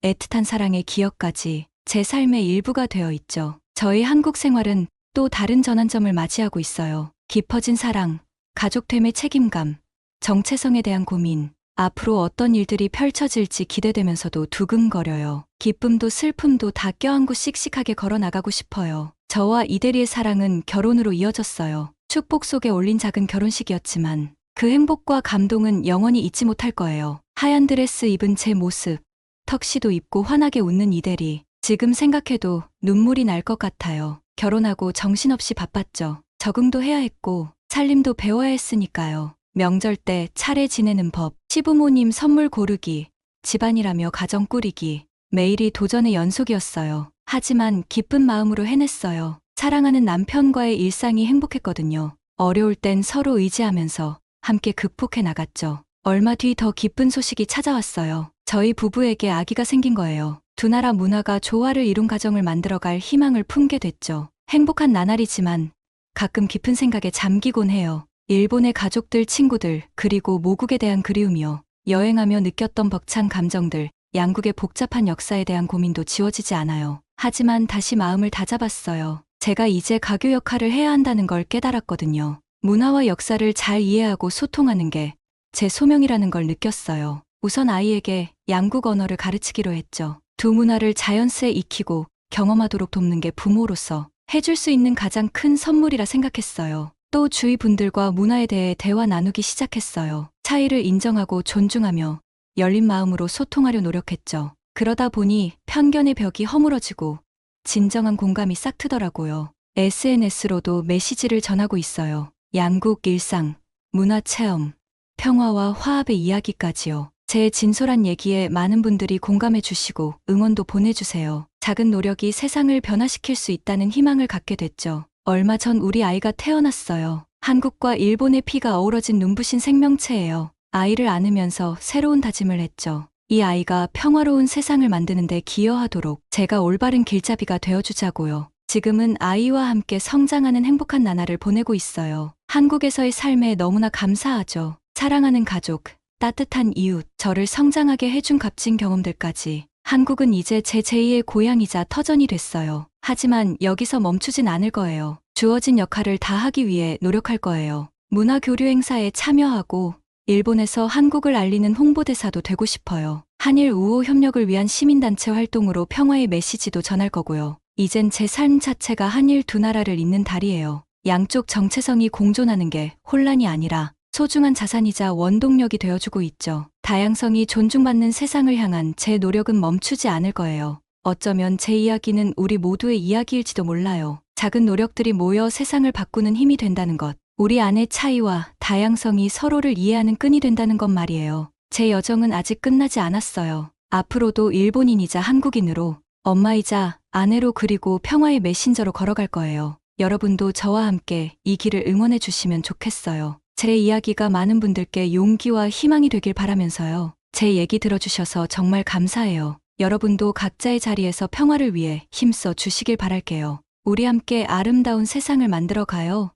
애틋한 사랑의 기억까지 제 삶의 일부가 되어 있죠. 저희 한국 생활은 또 다른 전환점을 맞이하고 있어요. 깊어진 사랑, 가족됨의 책임감, 정체성에 대한 고민, 앞으로 어떤 일들이 펼쳐질지 기대되면서도 두근거려요. 기쁨도 슬픔도 다 껴안고 씩씩하게 걸어나가고 싶어요. 저와 이대리의 사랑은 결혼으로 이어졌어요. 축복 속에 올린 작은 결혼식이었지만 그 행복과 감동은 영원히 잊지 못할 거예요. 하얀 드레스 입은 제 모습, 턱시도 입고 환하게 웃는 이대리. 지금 생각해도 눈물이 날 것 같아요. 결혼하고 정신없이 바빴죠. 적응도 해야 했고 살림도 배워야 했으니까요. 명절 때 차례 지내는 법, 시부모님 선물 고르기, 집안일하며 가정 꾸리기, 매일이 도전의 연속이었어요. 하지만 기쁜 마음으로 해냈어요. 사랑하는 남편과의 일상이 행복했거든요. 어려울 땐 서로 의지하면서 함께 극복해 나갔죠. 얼마 뒤 더 기쁜 소식이 찾아왔어요. 저희 부부에게 아기가 생긴 거예요. 두 나라 문화가 조화를 이룬 가정을 만들어갈 희망을 품게 됐죠. 행복한 나날이지만 가끔 깊은 생각에 잠기곤 해요. 일본의 가족들, 친구들, 그리고 모국에 대한 그리움이요. 여행하며 느꼈던 벅찬 감정들, 양국의 복잡한 역사에 대한 고민도 지워지지 않아요. 하지만 다시 마음을 다잡았어요. 제가 이제 가교 역할을 해야 한다는 걸 깨달았거든요. 문화와 역사를 잘 이해하고 소통하는 게 제 소명이라는 걸 느꼈어요. 우선 아이에게 양국 언어를 가르치기로 했죠. 두 문화를 자연스레 익히고 경험하도록 돕는 게 부모로서 해줄 수 있는 가장 큰 선물이라 생각했어요. 또 주위 분들과 문화에 대해 대화 나누기 시작했어요. 차이를 인정하고 존중하며 열린 마음으로 소통하려 노력했죠. 그러다 보니 편견의 벽이 허물어지고 진정한 공감이 싹 트더라고요. SNS로도 메시지를 전하고 있어요. 양국 일상, 문화 체험, 평화와 화합의 이야기까지요. 제 진솔한 얘기에 많은 분들이 공감해 주시고 응원도 보내주세요. 작은 노력이 세상을 변화시킬 수 있다는 희망을 갖게 됐죠. 얼마 전 우리 아이가 태어났어요. 한국과 일본의 피가 어우러진 눈부신 생명체예요. 아이를 안으면서 새로운 다짐을 했죠. 이 아이가 평화로운 세상을 만드는 데 기여하도록 제가 올바른 길잡이가 되어주자고요. 지금은 아이와 함께 성장하는 행복한 나날을 보내고 있어요. 한국에서의 삶에 너무나 감사하죠. 사랑하는 가족, 따뜻한 이웃, 저를 성장하게 해준 값진 경험들까지. 한국은 이제 제 제2의 고향이자 터전이 됐어요. 하지만 여기서 멈추진 않을 거예요. 주어진 역할을 다 하기 위해 노력할 거예요. 문화교류 행사에 참여하고 일본에서 한국을 알리는 홍보대사도 되고 싶어요. 한일 우호 협력을 위한 시민단체 활동으로 평화의 메시지도 전할 거고요. 이젠 제 삶 자체가 한일 두 나라를 잇는 달이에요. 양쪽 정체성이 공존하는 게 혼란이 아니라 소중한 자산이자 원동력이 되어주고 있죠. 다양성이 존중받는 세상을 향한 제 노력은 멈추지 않을 거예요. 어쩌면 제 이야기는 우리 모두의 이야기일지도 몰라요. 작은 노력들이 모여 세상을 바꾸는 힘이 된다는 것. 우리 안의 차이와 다양성이 서로를 이해하는 끈이 된다는 것 말이에요. 제 여정은 아직 끝나지 않았어요. 앞으로도 일본인이자 한국인으로, 엄마이자 아내로 그리고 평화의 메신저로 걸어갈 거예요. 여러분도 저와 함께 이 길을 응원해 주시면 좋겠어요. 제 이야기가 많은 분들께 용기와 희망이 되길 바라면서요. 제 얘기 들어주셔서 정말 감사해요. 여러분도 각자의 자리에서 평화를 위해 힘써 주시길 바랄게요. 우리 함께 아름다운 세상을 만들어 가요.